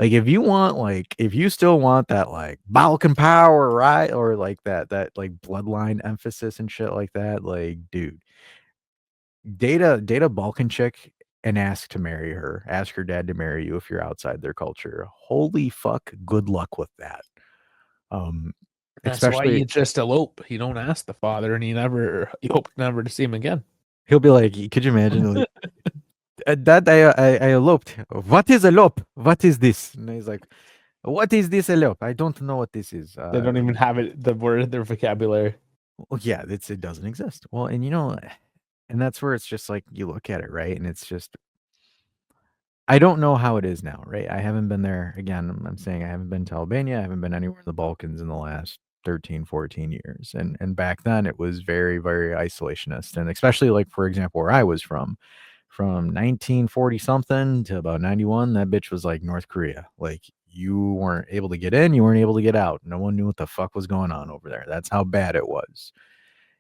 if you still want that like Balkan power, right? Or like that like bloodline emphasis and shit like that, like dude, date a Balkan chick and ask to marry her. Ask her dad to marry you if you're outside their culture. Holy fuck, good luck with that. Um That's why especially you just elope. You don't ask the father, and you hope never to see him again. he'll be like, could you imagine like Dad, I eloped. What is elope? What is this? And he's like, what is this elope? I don't know what this is. They don't even have it, the word in their vocabulary. Well, yeah, it doesn't exist. Well, and and that's where it's just like you look at it, right? And it's just I don't know how it is now, right? I haven't been there again. I'm saying I haven't been to Albania. I haven't been anywhere in the Balkans in the last 13, 14 years. And back then it was very, very isolationist. And especially like, for example, where I was from 1940 something to about 91, that bitch was like North Korea. Like you weren't able to get in, you weren't able to get out. No one knew what the fuck was going on over there. That's how bad it was.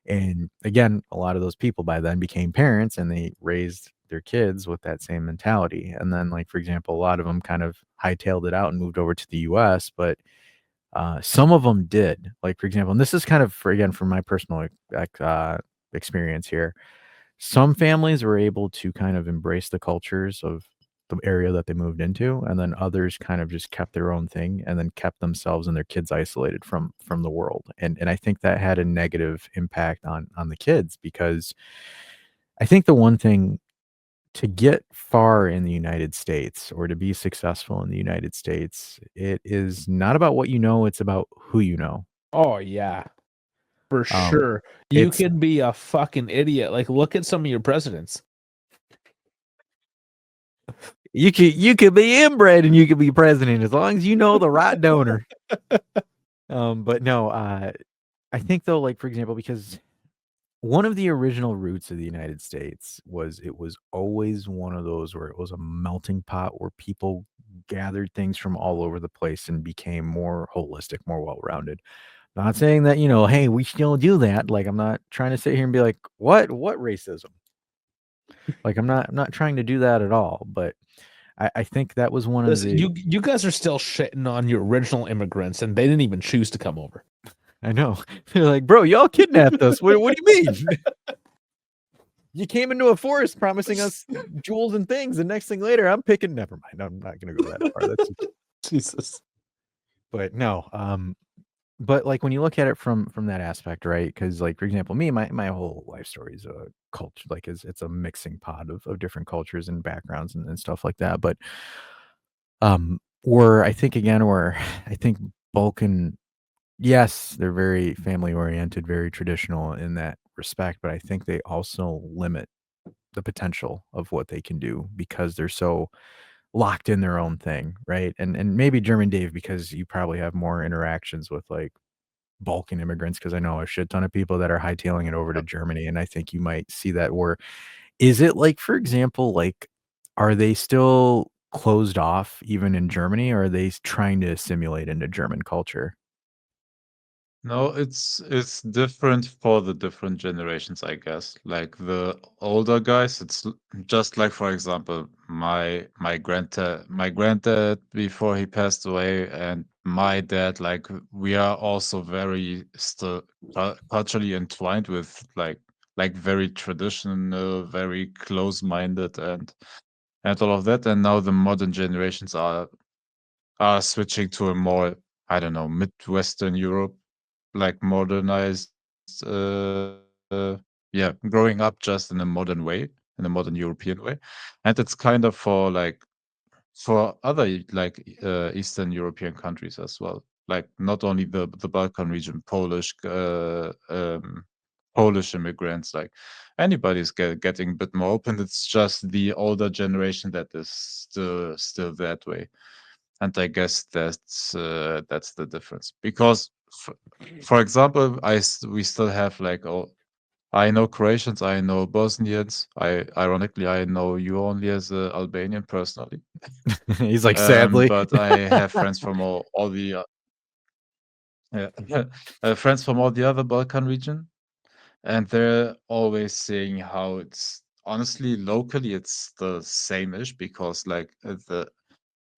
And again, a lot of those people by then became parents and they raised their kids with that same mentality. And then, like, for example, a lot of them kind of hightailed it out and moved over to the US, but some of them did. Like, for example, and this is kind of, again, from my personal experience here, some families were able to kind of embrace the cultures of the area that they moved into, and then others kind of just kept their own thing and then kept themselves and their kids isolated from the world. And I think that had a negative impact on the kids, because I think the one thing to get far in the United States or to be successful in the United States, it is not about what you know, it's about who you know. Oh yeah, for Um, sure. You it's can be a fucking idiot. Like, look at some of your presidents. you could be inbred and you could be president as long as you know the right donor. But no, I think though, like for example, because one of the original roots of the United States was it was always one of those where it was a melting pot where people gathered things from all over the place and became more holistic, more well-rounded. Not saying that, hey, we still do that. Like I'm not trying to sit here and be like, what racism? Like I'm not trying to do that at all. But I think that was one of Listen, the you guys are still shitting on your original immigrants, and they didn't even choose to come over. I know. They're like, bro, y'all kidnapped us. What do you mean? You came into a forest promising us jewels and things, and next thing later, I'm picking. Never mind. I'm not gonna go that far. That's Jesus. but no. But like when you look at it from that aspect, right? Because like for example, me, my whole life story is a culture, like it's a mixing pot of different cultures and backgrounds and stuff like that. But where I think again, where I think Balkan, yes, they're very family oriented, very traditional in that respect, but I think they also limit the potential of what they can do because they're so locked in their own thing, right? And maybe German Dave, because you probably have more interactions with like Balkan immigrants, because I know a shit ton of people that are hightailing it over to Germany, and I think you might see that. Where is it like, for example, like are they still closed off even in Germany, or are they trying to assimilate into German culture? No, it's different for the different generations, I guess. Like the older guys, just like for example, my granddad before he passed away, and my dad. Like we are also very still culturally entwined with like very traditional, very close-minded, and all of that. And now the modern generations are switching to a more, I don't know, Midwestern Europe, like modernized, uh, uh, yeah, growing up just in a modern way, in a modern European way. And it's kind of for other like Eastern European countries as well. Like not only the Balkan region, Polish immigrants, like anybody's getting a bit more open. It's just the older generation that is still that way. And I guess that's the difference. Because, for example, we still have like I know Croatians, I know Bosnians. Ironically, I know you only as a Albanian personally. He's like, sadly. But I have friends from all the friends from all the other Balkan region, and they're always saying how it's honestly locally it's the same-ish because like the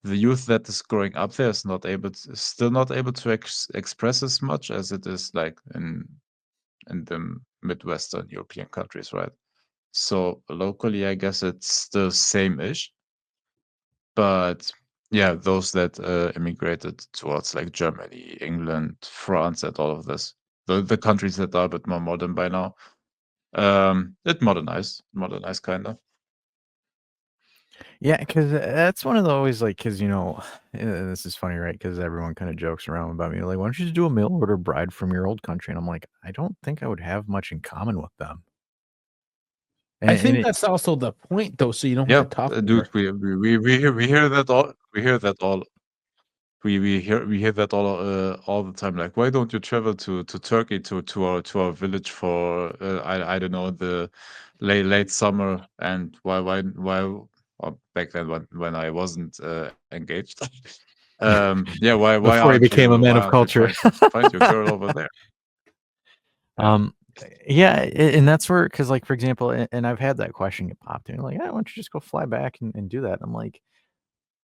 youth that is growing up there is still not able to express as much as it is like in the Midwestern European countries, right? So locally, I guess it's the same-ish, but yeah, those that immigrated towards like Germany, England, France, and all of this, the countries that are a bit more modern by now, it modernized kind of. Yeah, because that's one of the always like, because this is funny, right? Because everyone kind of jokes around about me, like, why don't you just do a mail order bride from your old country? And I'm like, I don't think I would have much in common with them. I And think it, that's also the point, though. So you don't Yeah, have to talk to dude, her. we hear that all. We hear that all. We hear that all the time. Like, why don't you travel to Turkey to our village for I don't know, the late summer, and back then when I wasn't engaged. Yeah, why before he became a man why of aren't you culture. trying to find your girl over there? Yeah. Yeah, and that's where, because like for example, and I've had that question get popped in, like, why don't you just go fly back and do that? I'm like,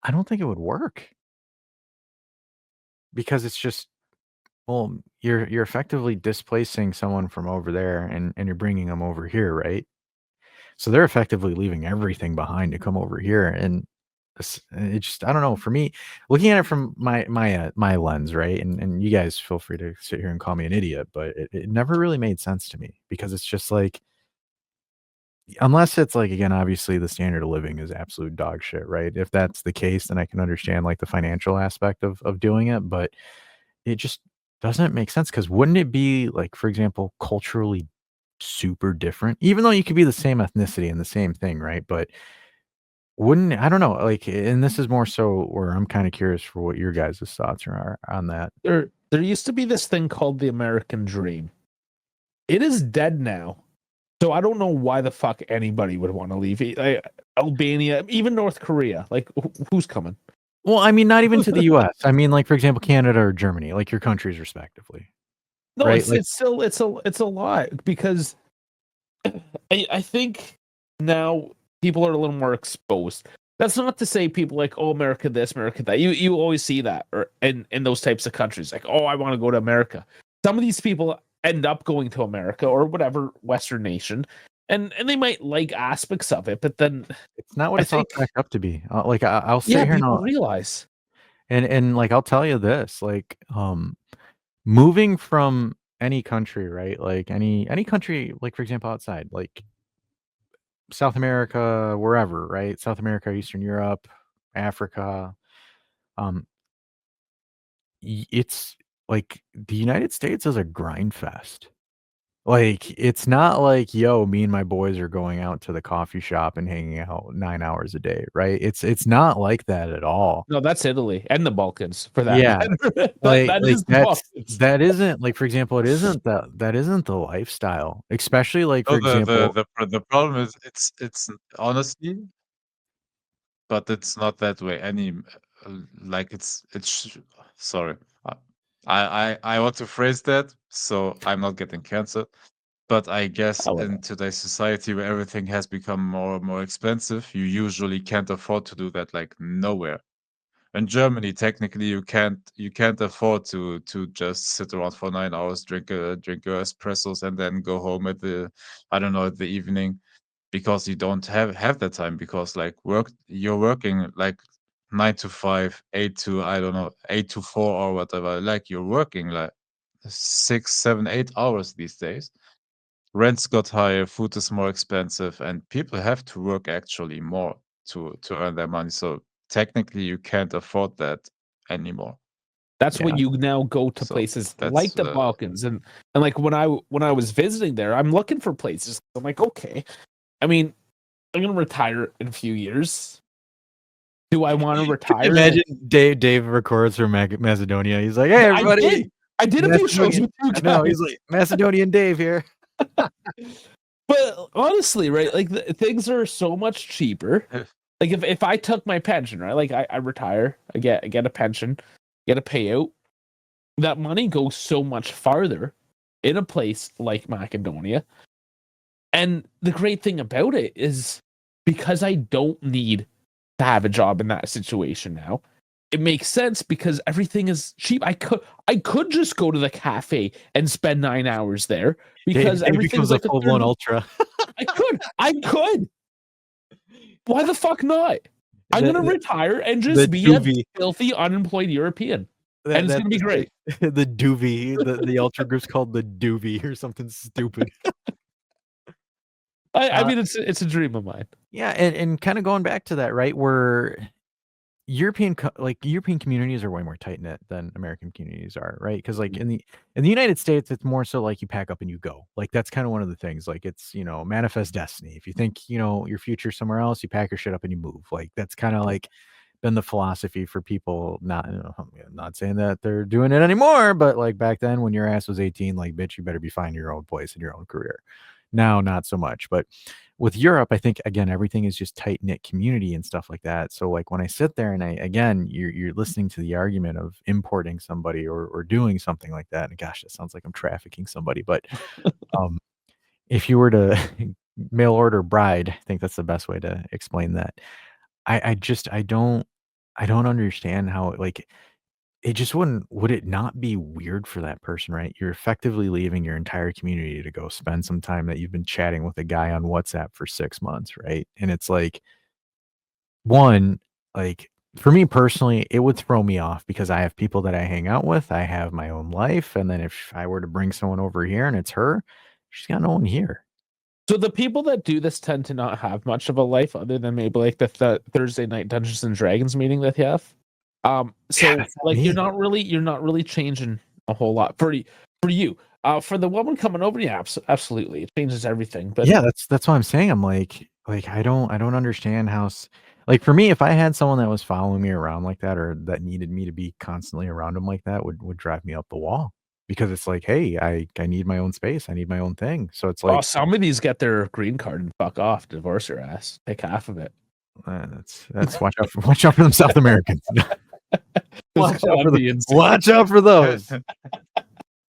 I don't think it would work because it's just, well, you're effectively displacing someone from over there and you're bringing them over here, right? So they're effectively leaving everything behind to come over here, and it just, I don't know. For me, looking at it from my lens, right? And you guys feel free to sit here and call me an idiot, but it never really made sense to me because it's just like, unless it's like, again, obviously the standard of living is absolute dog shit, right? If that's the case, then I can understand like the financial aspect of doing it, but it just doesn't make sense because wouldn't it be like, for example, culturally super different? Even though you could be the same ethnicity and the same thing, right? But wouldn't, I don't know, like, and this is more so where I'm kind of curious for what your guys' thoughts are on that. There used to be this thing called the American Dream. It is dead now. So I don't know why the fuck anybody would want to leave. Albania, even North Korea. Like, who's coming? Well, I mean, not even to the US. I mean, like, for example, Canada or Germany, like your countries respectively. No, Right, it's like- still it's a lot because I think now people are a little more exposed. That's not to say people like, oh, America this, America that. You always see that or in those types of countries, like, oh, I want to go to America. Some of these people end up going to America or whatever Western nation, and they might like aspects of it, but then it's not what I it's all think- cracked up to be. Like, I'll sit yeah, here and people I'll, realize. and like, I'll tell you this, like, moving from any country, right? Like any country, like for example, outside, like South America, wherever, right? South America, Eastern Europe, Africa. Um, it's like the United States is a grind fest. Like, it's not like, yo, me and my boys are going out to the coffee shop and hanging out 9 hours a day, right? It's not like that at all. No, that's Italy and the Balkans for that. Yeah, matter. like that like is the that's Balkans. that isn't like, for example, that isn't the lifestyle, especially like, for No, example. the problem is it's honestly, but it's not that way. Like sorry, uh, I want to phrase that so I'm not getting canceled. But I guess Oh, in today's society where everything has become more and more expensive, you usually can't afford to do that like nowhere. In Germany, technically, you can't afford to just sit around for 9 hours, drink your espressos, and then go home at the I don't know at the evening because you don't have that time because like you're working like 9 to 5, 8 to I don't know 8 to 4 or whatever. Like you're working like 6, 7, 8 hours these days. Rents got higher, food is more expensive, and people have to work actually more to earn their money. So technically, you can't afford that anymore. That's Yeah. when you now go to So places that's, like the Balkans, and like when I was visiting there, I'm looking for places. I'm like, okay, I mean, I'm gonna retire in a few years. Do I want to retire? Imagine Dave records from Macedonia. He's like, "Hey, everybody!" I did a few shows with you I know. guys. He's like, "Macedonian Dave here." But honestly, right? Like things are so much cheaper. Like if I took my pension, right? Like I retire, I get a pension, get a payout. That money goes so much farther in a place like Macedonia. And the great thing about it is because I don't need to have a job in that situation now, it makes sense because everything is cheap. I could just go to the cafe and spend 9 hours there because Dave everything's becomes a like a full blown third. ultra. I could. Why the fuck not? I'm The- gonna the- retire and the just be a doobie. filthy unemployed European. And it's gonna be great. The doobie. The ultra group's called the doobie or something stupid. I mean, it's a dream of mine. Yeah, and kind of going back to that, right? Where European communities are way more tight knit than American communities are, right? Because like in the United States, it's more so like you pack up and you go. Like that's kind of one of the things. Like it's manifest destiny. If you think your future somewhere else, you pack your shit up and you move. Like that's kind of like been the philosophy for people. Not not saying that they're doing it anymore, but like back then when your ass was 18, like bitch, you better be finding your own place in your own career. Now, not so much, but with Europe, I think again everything is just tight knit community and stuff like that. So like when I sit there and you're listening to the argument of importing somebody or doing something like that, and gosh, that sounds like I'm trafficking somebody, but um, if you were to mail order bride, I think that's the best way to explain that. I don't understand how like it just would it not be weird for that person, right? You're effectively leaving your entire community to go spend some time that you've been chatting with a guy on WhatsApp for 6 months, right? And it's like, one, like, for me personally, it would throw me off because I have people that I hang out with, I have my own life, and then if I were to bring someone over here and it's her, she's got no one here. So the people that do this tend to not have much of a life other than maybe like the Thursday night Dungeons and Dragons meeting that you have. So Yeah, that's not like me. you're not really changing a whole lot for you. For the woman coming over, yeah, absolutely, it changes everything. But Yeah, that's what I'm saying. I'm like I don't understand how like for me, if I had someone that was following me around like that or that needed me to be constantly around them like that would drive me up the wall because it's like, hey, I need my own space. I need my own thing. So it's like some of these get their green card and fuck off, divorce your ass, take half of it. that's watch out for them South Americans. Those Colombians. Watch out for those.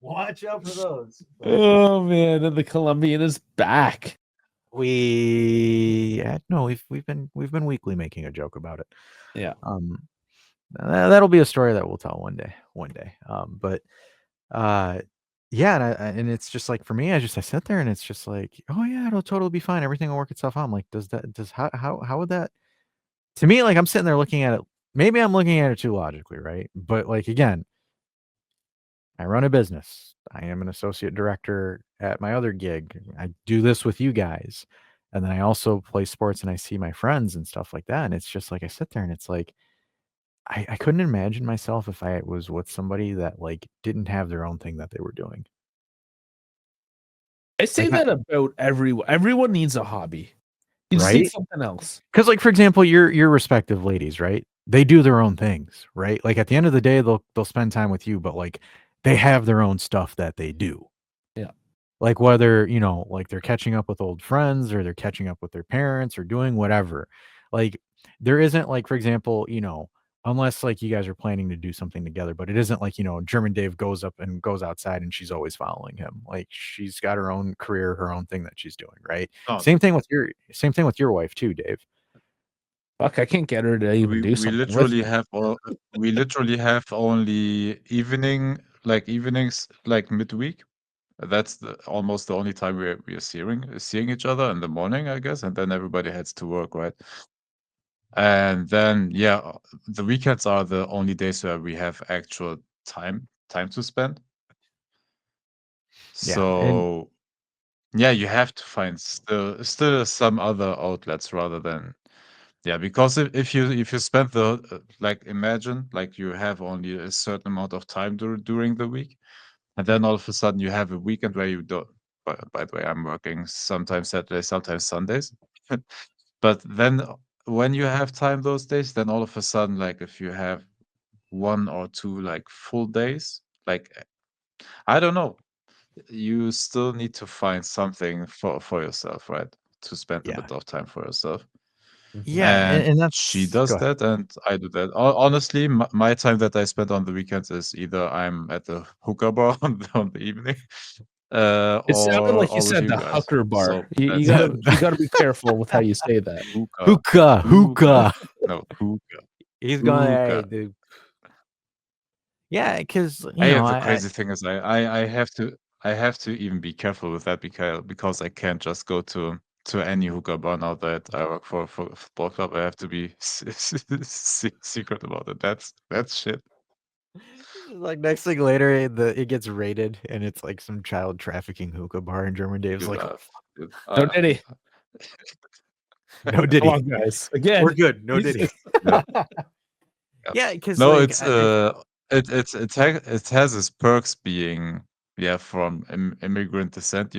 Watch out for those. Oh man, and the Colombian is back. No, we've been weekly making a joke about it. Yeah. That'll be a story that we'll tell one day. But yeah, and it's just like for me, I sit there and it's just like, oh yeah, it'll totally be fine. Everything will work itself out. I'm like, how would that to me, like I'm sitting there looking at it. Maybe I'm looking at it too logically, right? But like again, I run a business. I am an associate director at my other gig. I do this with you guys. And then I also play sports and I see my friends and stuff like that. And it's just like I sit there and it's like I couldn't imagine myself if I was with somebody that like didn't have their own thing that they were doing. I say Like, that about everyone. Everyone needs a hobby. You just right? need something else. Because like for example, your respective ladies, right? They do their own things, right? Like at the end of the day, they'll spend time with you, but like they have their own stuff that they do. Yeah. Like whether, like they're catching up with old friends or they're catching up with their parents or doing whatever. Like there isn't like, for example, unless like you guys are planning to do something together, but it isn't like, German Dave goes up and goes outside and she's always following him. Like she's got her own career, her own thing that she's doing, right? Oh, Same thing with your wife too, Dave. Fuck, I can't get her to even do we something. we literally have only evenings like midweek. That's almost the only time we are seeing each other in the morning, I guess, and then everybody heads to work, right? And then yeah, the weekends are the only days where we have actual time to spend. Yeah, So yeah, you have to find still some other outlets rather than because if you spend like imagine like you have only a certain amount of time during the week, and then all of a sudden you have a weekend where you don't. By the way, I'm working sometimes Saturdays, sometimes Sundays. But then when you have time those days, then all of a sudden, like if you have 1 or 2 like full days, like I don't know, you still need to find something for yourself, right? To spend a Yeah. bit of time for yourself. Yeah, And and she that's does go ahead. that, and I do that. Honestly, my time that I spend on the weekends is either I'm at the hookah bar on the evening, It sounded like you or with said you the guys. hooker bar. So You that's gotta you gotta be careful with how you say that. hookah, Hookah, hookah. hookah. No, hookah, He's going, hey, hookah. dude. Yeah, because Hey, the crazy thing is I have to even be careful with that because I can't just go to any hookah bar now that I work for a football club. I have to be secret about it. That's shit. like next thing later, it gets raided, and it's like some child trafficking hookah bar in German. Dave's You like, laugh. Dude, No Diddy. no Come Diddy, on, guys. Again. we're good. No Diddy. Jesus. yeah. Yeah, because No, like it's it has its perks being from immigrant descent.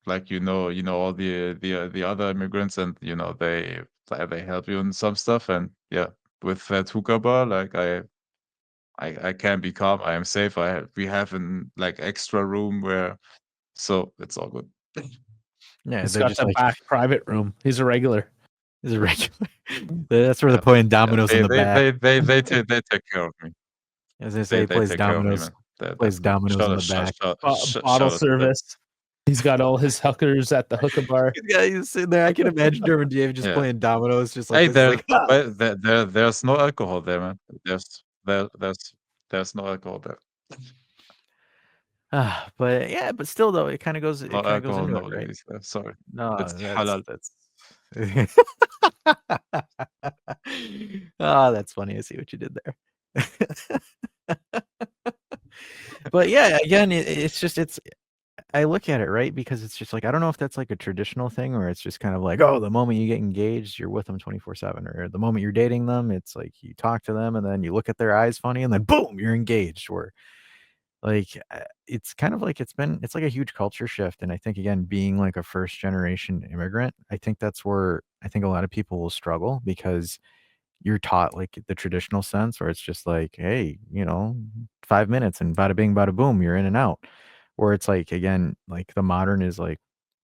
Like all the other immigrants, and they help you in some stuff, and with that hookah bar, like I can be calm. I am safe. We have an like extra room so it's all good. yeah, He's they're got just the like back private room. He's a regular. it's a regular. That's where they're playing dominoes in the back. They take care of me. As I say, he They plays take care of me, dominoes. man. Plays That's good. dominoes in the back. Bottle Shout out to them. service. He's got all his hookers at the hookah bar. He's sitting there. I can imagine German Dave just Yeah. playing dominoes, just like Hey, this. He's like, "Ah!" but there's no alcohol there, man. There's no alcohol there. But yeah, but still though, it kind of goes. No It kind of goes alcohol, into no it, right? ladies there. Sorry. No, It's halal. that's. Oh, that's funny. I see what you did there. But yeah, again, it's just it's. I look at it right because it's just like I don't know if that's like a traditional thing or it's just kind of like the moment you get engaged, you're with them 24/7, or the moment you're dating them, it's like you talk to them and then you look at their eyes funny and then boom, you're engaged. Or like it's kind of like it's like a huge culture shift, and I think again being like a first generation immigrant, I think that's where I think a lot of people will struggle because you're taught like the traditional sense where it's just like, hey, 5 minutes and bada bing, bada boom, you're in and out. Or it's like, again, like the modern is like,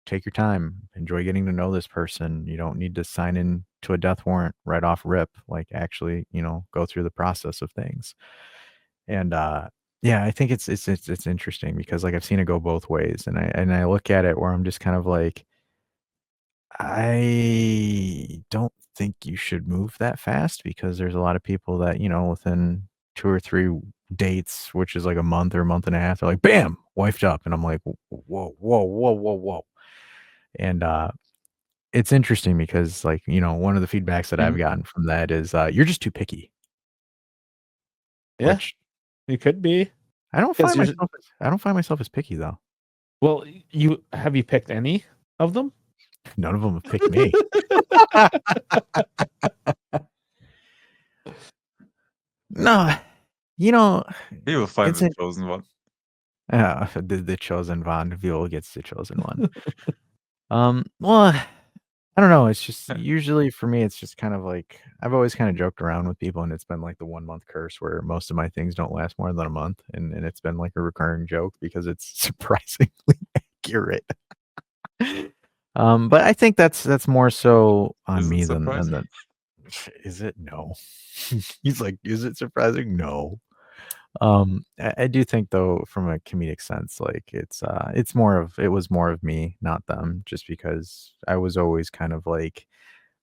take your time, enjoy getting to know this person. You don't need to sign in to a death warrant right off rip, like actually, go through the process of things. And yeah, I think it's interesting because like I've seen it go both ways. And I look at it where I'm just kind of like, I don't think you should move that fast because there's a lot of people that, within 2 or 3 dates, which is like a month or a month and a half, they're like, "Bam, wifed up." And I'm like, "Whoa, whoa, whoa, whoa, whoa." And, it's interesting because, like, one of the feedbacks that I've Mhm. gotten from that is, "You're just too picky," Yeah, which you could be. I don't 'Cause find you're myself as picky, though. well, have you picked any of them? None of them have picked me. No, you know, He will find it's the chosen one. the chosen one. Viola gets the chosen one. Well, I don't know. It's just usually for me, it's just kind of like I've always kind of joked around with people, and it's been like the 1 month curse where most of my things don't last more than a month, and it's been like a recurring joke because it's surprisingly accurate. But I think that's more so on Is it me than surprising? the. Is it? No. He's like, is it surprising? No. I do think though, from a comedic sense, like it was more of me, not them, just because I was always kind of like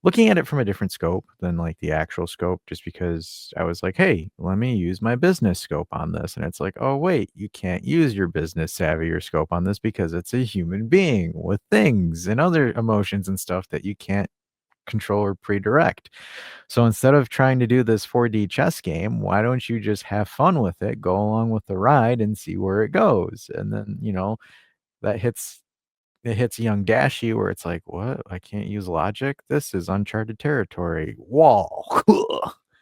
looking at it from a different scope than like the actual scope, just because I was like, hey, let me use my business scope on this. And it's like, oh wait, you can't use your business savvy or scope on this because it's a human being with things and other emotions and stuff that you can't control or pre-direct. So instead of trying to do this 4D chess game, why don't you just have fun with it, go along with the ride and see where it goes? And then, that hits young Dashy where it's like, what? I can't use logic. This is uncharted territory. Wall.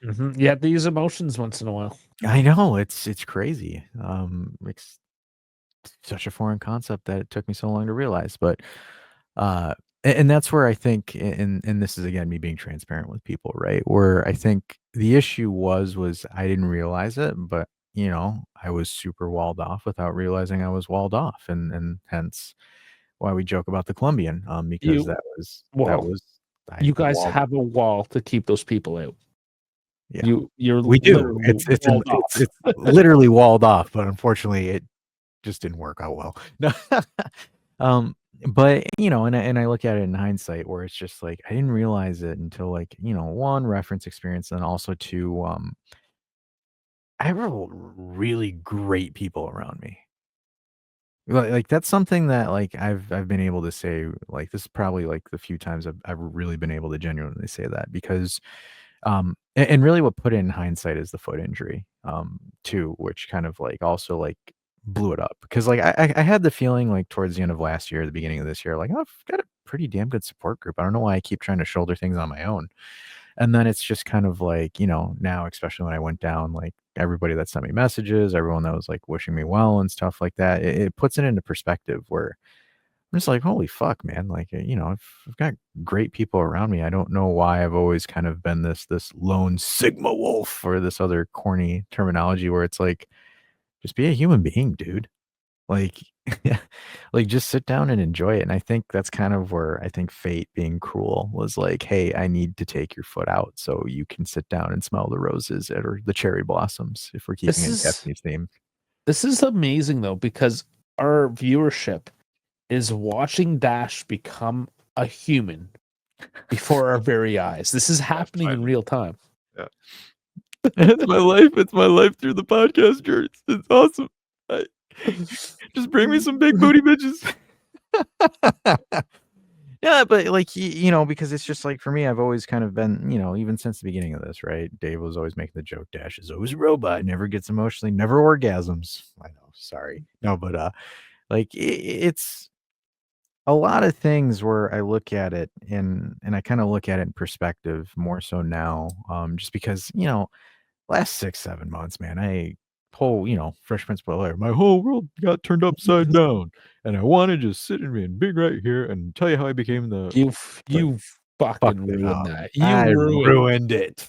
You have to use emotions once in a while. I know it's crazy. It's such a foreign concept that it took me so long to realize, but and that's where I think, and this is again me being transparent with people, right? Where I think the issue was I didn't realize it, but I was super walled off without realizing I was walled off, and hence why we joke about the Colombian, because You that well, was I you guys walled. have a wall to keep those people out. Yeah, You're we do. literally walled off. It's literally walled off, but unfortunately, it just didn't work out well. No. um, but and I look at it in hindsight, where it's just like I didn't realize it until, like, one, reference experience, and also two, I have really great people around me. Like that's something that, like, I've been able to say, like, this is probably like the few times I've really been able to genuinely say that, because and really what put it in hindsight is the foot injury, too, which kind of like also like blew it up, because like I had the feeling, like, towards the end of last year, the beginning of this year, like, oh, I've got a pretty damn good support group. I don't know why I keep trying to shoulder things on my own. And then it's just kind of like, now, especially when I went down, like, everybody that sent me messages, everyone that was like wishing me well and stuff like that, it puts it into perspective, where I'm just like, holy fuck, man. Like, I've got great people around me. I don't know why I've always kind of been this lone Sigma wolf, or this other corny terminology, where it's like, just be a human being, dude. Like, like, just sit down and enjoy it. And I think that's kind of where I think fate being cruel was like, hey, I need to take your foot out so you can sit down and smell the roses or the cherry blossoms, if we're keeping This it is Japanese theme. this is amazing though, because our viewership is watching Dash become a human before our very eyes. This is happening in real time. Yeah. It's my life. It's my life through the podcast, Jared. It's awesome. Just bring me some big booty bitches. Yeah, but like, because it's just like, for me, I've always kind of been, even since the beginning of this, right? Dave was always making the joke, Dash is always a robot, never gets emotionally, never orgasms. I know, sorry. No, but like, it's a lot of things where I look at it, and I kind of look at it in perspective more so now, just because, last 6 7 months, man, Fresh Prince of Bel-Air, my whole world got turned upside down, and I want to just sit and be right here and tell you how I became the You fucking fucked it ruined up. that. You I ruined ruined it.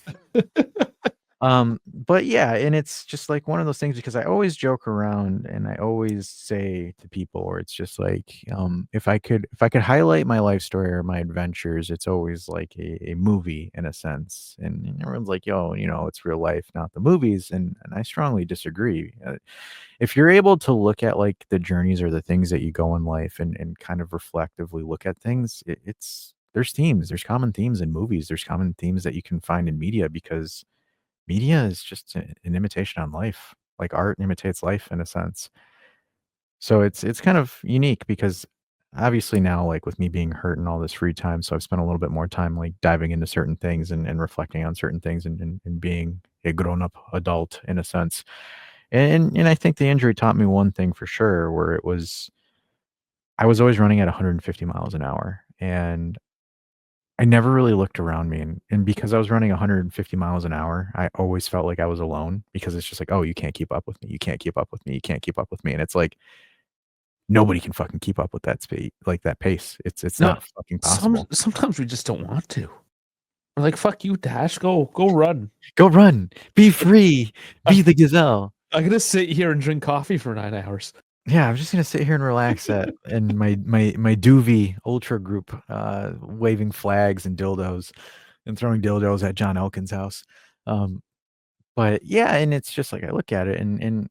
But yeah, and it's just like one of those things, because I always joke around and I always say to people, or it's just like, if I could highlight my life story or my adventures, it's always like a movie, in a sense. And everyone's like, yo, it's real life, not the movies. And I strongly disagree. If you're able to look at, like, the journeys or the things that you go in life, and kind of reflectively look at things, there's common themes in movies, there's common themes that you can find in media, because media is just an imitation on life. Like, art imitates life, in a sense. So it's kind of unique, because obviously now, like, with me being hurt and all this free time, so I've spent a little bit more time, like, diving into certain things, and reflecting on certain things, and being a grown-up adult, in a sense. And I think the injury taught me one thing for sure, where I was always running at 150 miles an hour, and I never really looked around me, and because I was running 150 miles an hour, I always felt like I was alone, because it's just like, "Oh, you can't keep up with me. You can't keep up with me. You can't keep up with me." And it's like, nobody can fucking keep up with that speed, like, that pace. It's No, not fucking possible. sometimes we just don't want to. We're like, fuck you, Dash. Go run. Go run. Be free. Be the gazelle. I'm gonna sit here and drink coffee for 9 hours. Yeah, I'm just gonna sit here and relax in my Doovie Ultra group, waving flags and dildos, and throwing dildos at John Elkin's house. But yeah, and it's just like, I look at it, and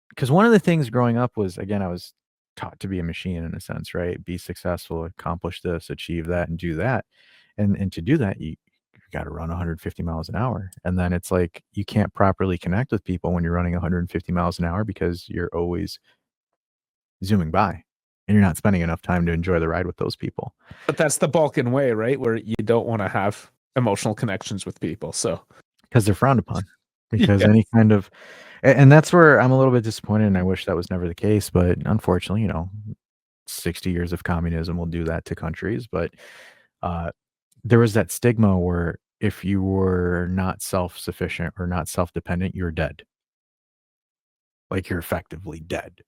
because one of the things growing up was, again, I was taught to be a machine, in a sense, right? Be successful, accomplish this, achieve that, and do that. And to do that, you got to run 150 miles an hour. And then it's like, you can't properly connect with people when you're running 150 miles an hour, because you're always zooming by, and you're not spending enough time to enjoy the ride with those people. But that's the Balkan way, right? Where you don't want to have emotional connections with people. So, Because they're frowned upon. Because Yes. any kind of, and that's where I'm a little bit disappointed, and I wish that was never the case. But unfortunately, 60 years of communism will do that to countries. But there was that stigma where, if you were not self-sufficient or not self-dependent, you're dead. Like, you're effectively dead,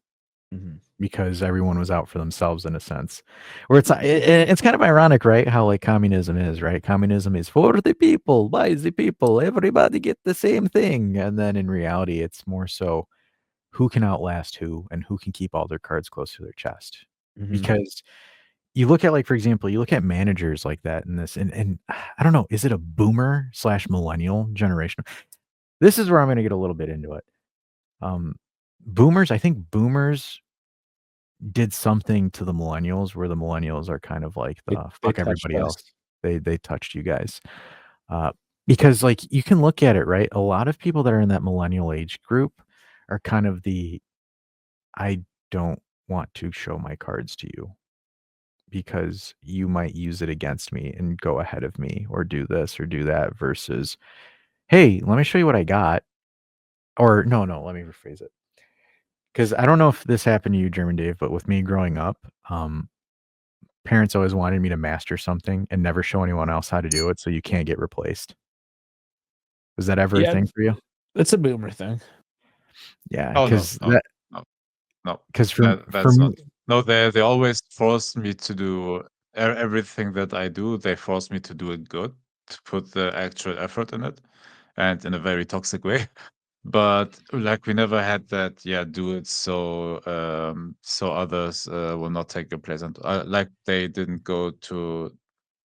because everyone was out for themselves, in a sense. Where it's kind of ironic, right? How, like, communism is, right? Communism is for the people, by the people, everybody get the same thing. And then in reality, it's more so who can outlast who and who can keep all their cards close to their chest. Mhm. Because you look at, like, for example, you look at managers like that in this, and I don't know, is it a boomer slash millennial generation? This is where I'm gonna get a little bit into it. Boomers, I think boomers did something to the millennials where the millennials are kind of like They the they fuck touched everybody us. else. They touched you guys. Because, like, you can look at it, right? A lot of people that are in that millennial age group are kind of the, I don't want to show my cards to you because you might use it against me and go ahead of me or do this or do that versus, hey, let me show you what I got. Or no, let me rephrase it. Because I don't know if this happened to you, German Dave, but with me growing up, parents always wanted me to master something and never show anyone else how to do it so you can't get replaced. Was that ever a Yeah, thing for you? it's a boomer thing. Yeah, Oh, no, because no, no, no. for That's me, not. No, they always forced me to do everything that I do. They force me to do it good, to put the actual effort in it, and in a very toxic way. But like we never had that. Yeah, do it so others will not take your place, and like they didn't go to,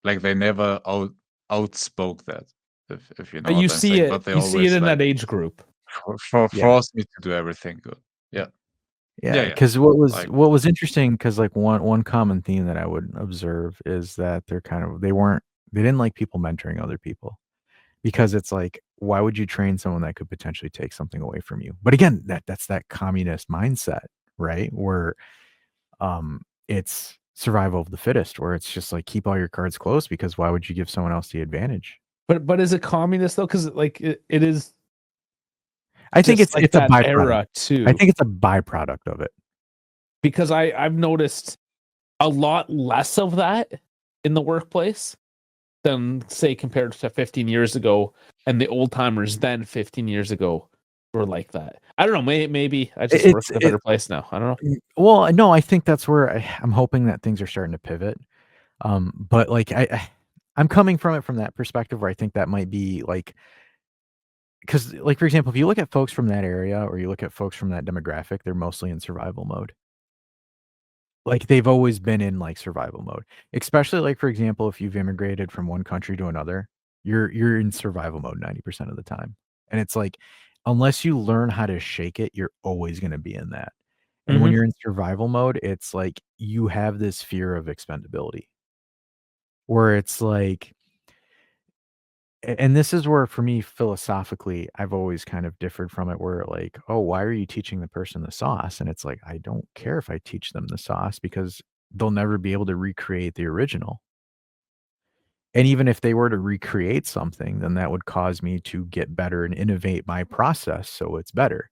like they never outspoke that. If you know But what I'm saying, but they you see it always in like that age group. yeah. force me to do everything good. Yeah. Yeah, Yeah, because what like was interesting, because like one common theme that I would observe is that they didn't like people mentoring other people because it's like, why would you train someone that could potentially take something away from you? But again, that's that communist mindset, right? Where it's survival of the fittest, where it's just like keep all your cards close because why would you give someone else the advantage? But is it communist though? Because like it is I think just like it's a that byproduct. era I too. think it's a byproduct of it. Because I've noticed a lot less of that in the workplace than say compared to 15 years ago, and the old timers then 15 years ago were like that. I don't know. Maybe I just work It's in a it better place now. I don't know. Well, no, I think that's where I'm hoping that things are starting to pivot. But like I'm coming from it from that perspective where I think that might be like, because like for example, if you look at folks from that area or you look at folks from that demographic, they're mostly in survival mode. Like they've always been in like survival mode. Especially like for example, if you've immigrated from one country to another, you're in survival mode 90% of the time. And it's like unless you learn how to shake it, you're always going to be in that. And when Mhm. you're in survival mode, it's like you have this fear of expendability where it's like, and this is where for me philosophically I've always kind of differed from it where like, oh, why are you teaching the person the sauce? And it's like I don't care if I teach them the sauce because they'll never be able to recreate the original. And even if they were to recreate something, then that would cause me to get better and innovate my process so it's better.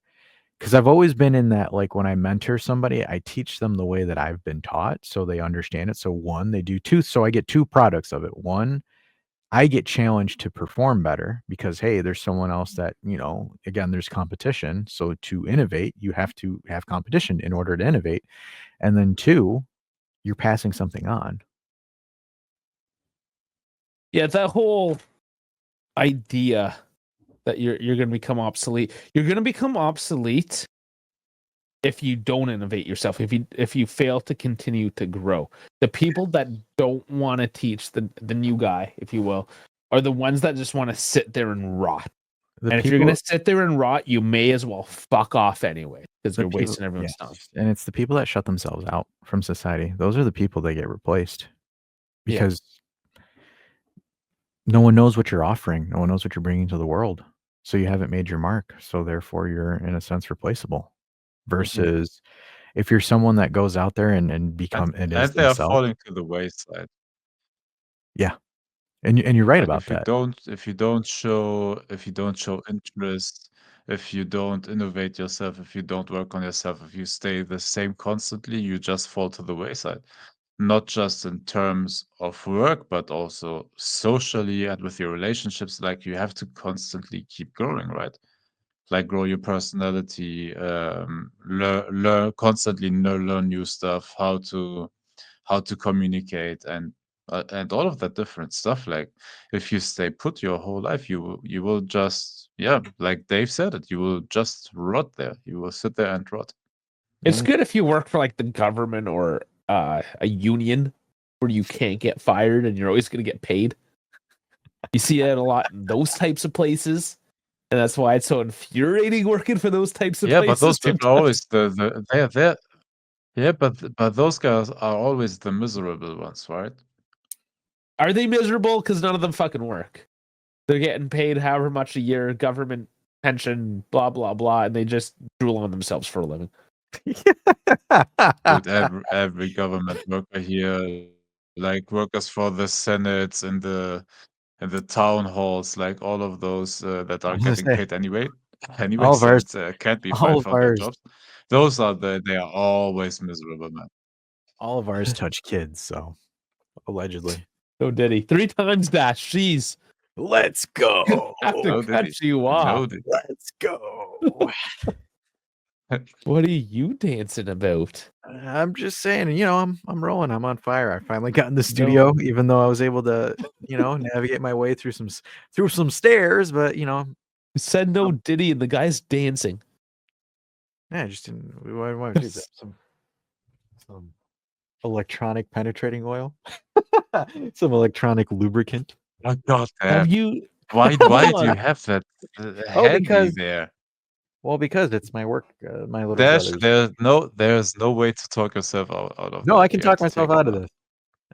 Because I've always been in that, like when I mentor somebody, I teach them the way that I've been taught so they understand it. So one, they do two. So I get two products of it. One, I get challenged to perform better because, hey, there's someone else that, again, there's competition. So to innovate, you have to have competition in order to innovate. And then two, you're passing something on. Yeah, that whole idea that you're going to become obsolete. You're going to become obsolete if you don't innovate yourself. If you fail to continue to grow. The people that don't want to teach the new guy, if you will, are the ones that just want to sit there and rot. The And if you're going to sit there and rot, you may as well fuck off anyway because you're wasting everyone's time. And it's the people that shut themselves out from society. Those are the people that get replaced because no one knows what you're offering. No one knows what you're bringing to the world. So you haven't made your mark. So therefore you're in a sense replaceable versus if you're someone that goes out there and is and they are themselves. falling to the wayside. Yeah. And you're right Like about that. if you don't show interest, if you don't innovate yourself, if you don't work on yourself, if you stay the same constantly, you just fall to the wayside. Not just in terms of work, but also socially and with your relationships. Like you have to constantly keep growing, right? Like grow your personality, learn constantly learn new stuff, how to communicate, and and all of that different stuff. Like if you stay put your whole life, you will just, yeah, like Dave said it, you will just rot there. You will sit there and rot. It's good if you work for like the government or a union where you can't get fired and you're always going to get paid. You see that a lot in those types of places, and that's why it's so infuriating working for those types of Yeah, places. but those people are sometimes. always they're yeah, but those guys are always the miserable ones, right? Are they miserable? Because none of them fucking work. They're getting paid however much a year, government pension, blah blah blah, and they just drool on themselves for a living. Dude, every government worker here, like workers for the senates and the town halls, like all of those that I are was gonna getting say, paid all anyways, of ours, and can't be all fired of from their ours, jobs. Those are they are always miserable, man. all of ours touch kids. So allegedly, Oh, did he? 3 times dash. Jeez. let's go. Have to No, did he? cut you No, off. did Let's go. What are you dancing about? I'm just saying, I'm rolling. I'm on fire. I finally got in the studio, even though I was able to, navigate my way through some stairs. But You said no Um, Diddy and the guy's dancing. yeah, I just didn't. Why would you grab some electronic penetrating oil, some electronic lubricant? Oh god Have damn. you Why hold do you on. have that Oh, handy there? because it's my work, my little Dash, brother's. there's no way to talk yourself out of No, that. I can You have talk to myself take it out of out. this.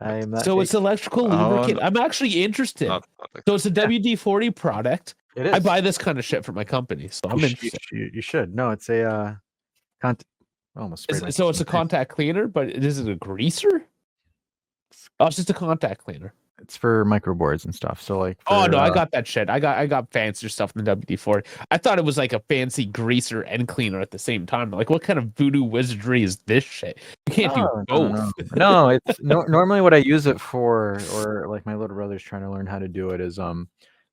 I am not So it's faking. electrical Oh, lubricant. no, I'm actually interested. not like So it's a WD-40 product. It I is. buy this kind of shit for my company, so I'm interested. You should. No, it's a almost sprayed So myself it's in a the face. contact cleaner, but is it a greaser? Oh, it's just a contact cleaner. It's for microboards and stuff. So like, Oh for, no, I got that shit. I got fancier stuff than the WD-40. I thought it was like a fancy greaser and cleaner at the same time. Like, what kind of voodoo wizardry is this shit? You can't do both. No, it's normally what I use it for, or like my little brother's trying to learn how to do it, is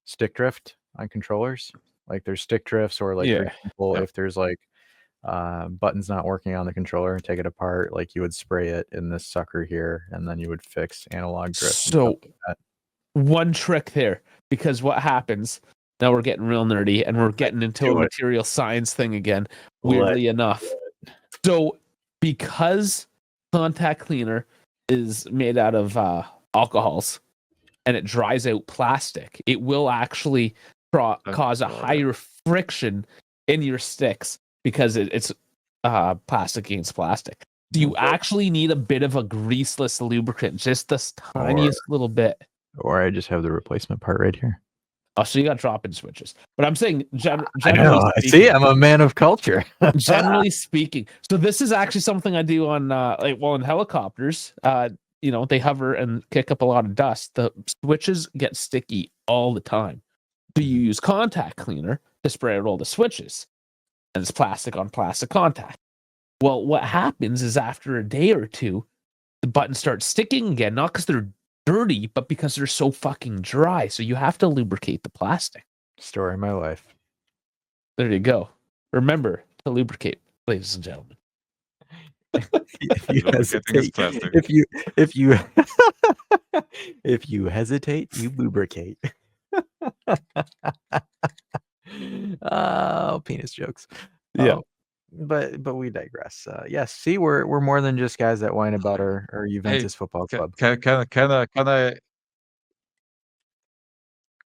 stick drift on controllers. Like there's stick drifts, or like for Yeah. example, Yeah. if there's like buttons not working on the controller, take it apart, like you would spray it in this sucker here, and then you would fix analog drift and stuff So like that. one trick there, because what happens now, we're getting real nerdy and we're getting into do a it. material science thing again, Let's weirdly enough. So because contact cleaner is made out of alcohols and it dries out plastic, it will actually cause a Oh, yeah. higher friction in your sticks because it's plastic against plastic. Do you actually need a bit of a greaseless lubricant, just the tiniest little bit? Or I just have the replacement part right here. Oh, so you got drop-in switches. But I'm saying I generally know. speaking, See, I'm a man of culture. generally speaking. So this is actually something I do on in helicopters. They hover and kick up a lot of dust. The switches get sticky all the time. So you use contact cleaner to spray out all the switches. And it's plastic on plastic contact. Well, what happens is after a day or two, the buttons start sticking again, not because they're dirty, but because they're so fucking dry. So you have to lubricate the plastic. Story of my life. There you go. Remember to lubricate, ladies and gentlemen. If you Lubricating is hesitate, plastic. if you if you hesitate, you lubricate. Oh, penis jokes. Yeah. But we digress. Yes, see, we're more than just guys that whine about our Hey, Juventus football club. can I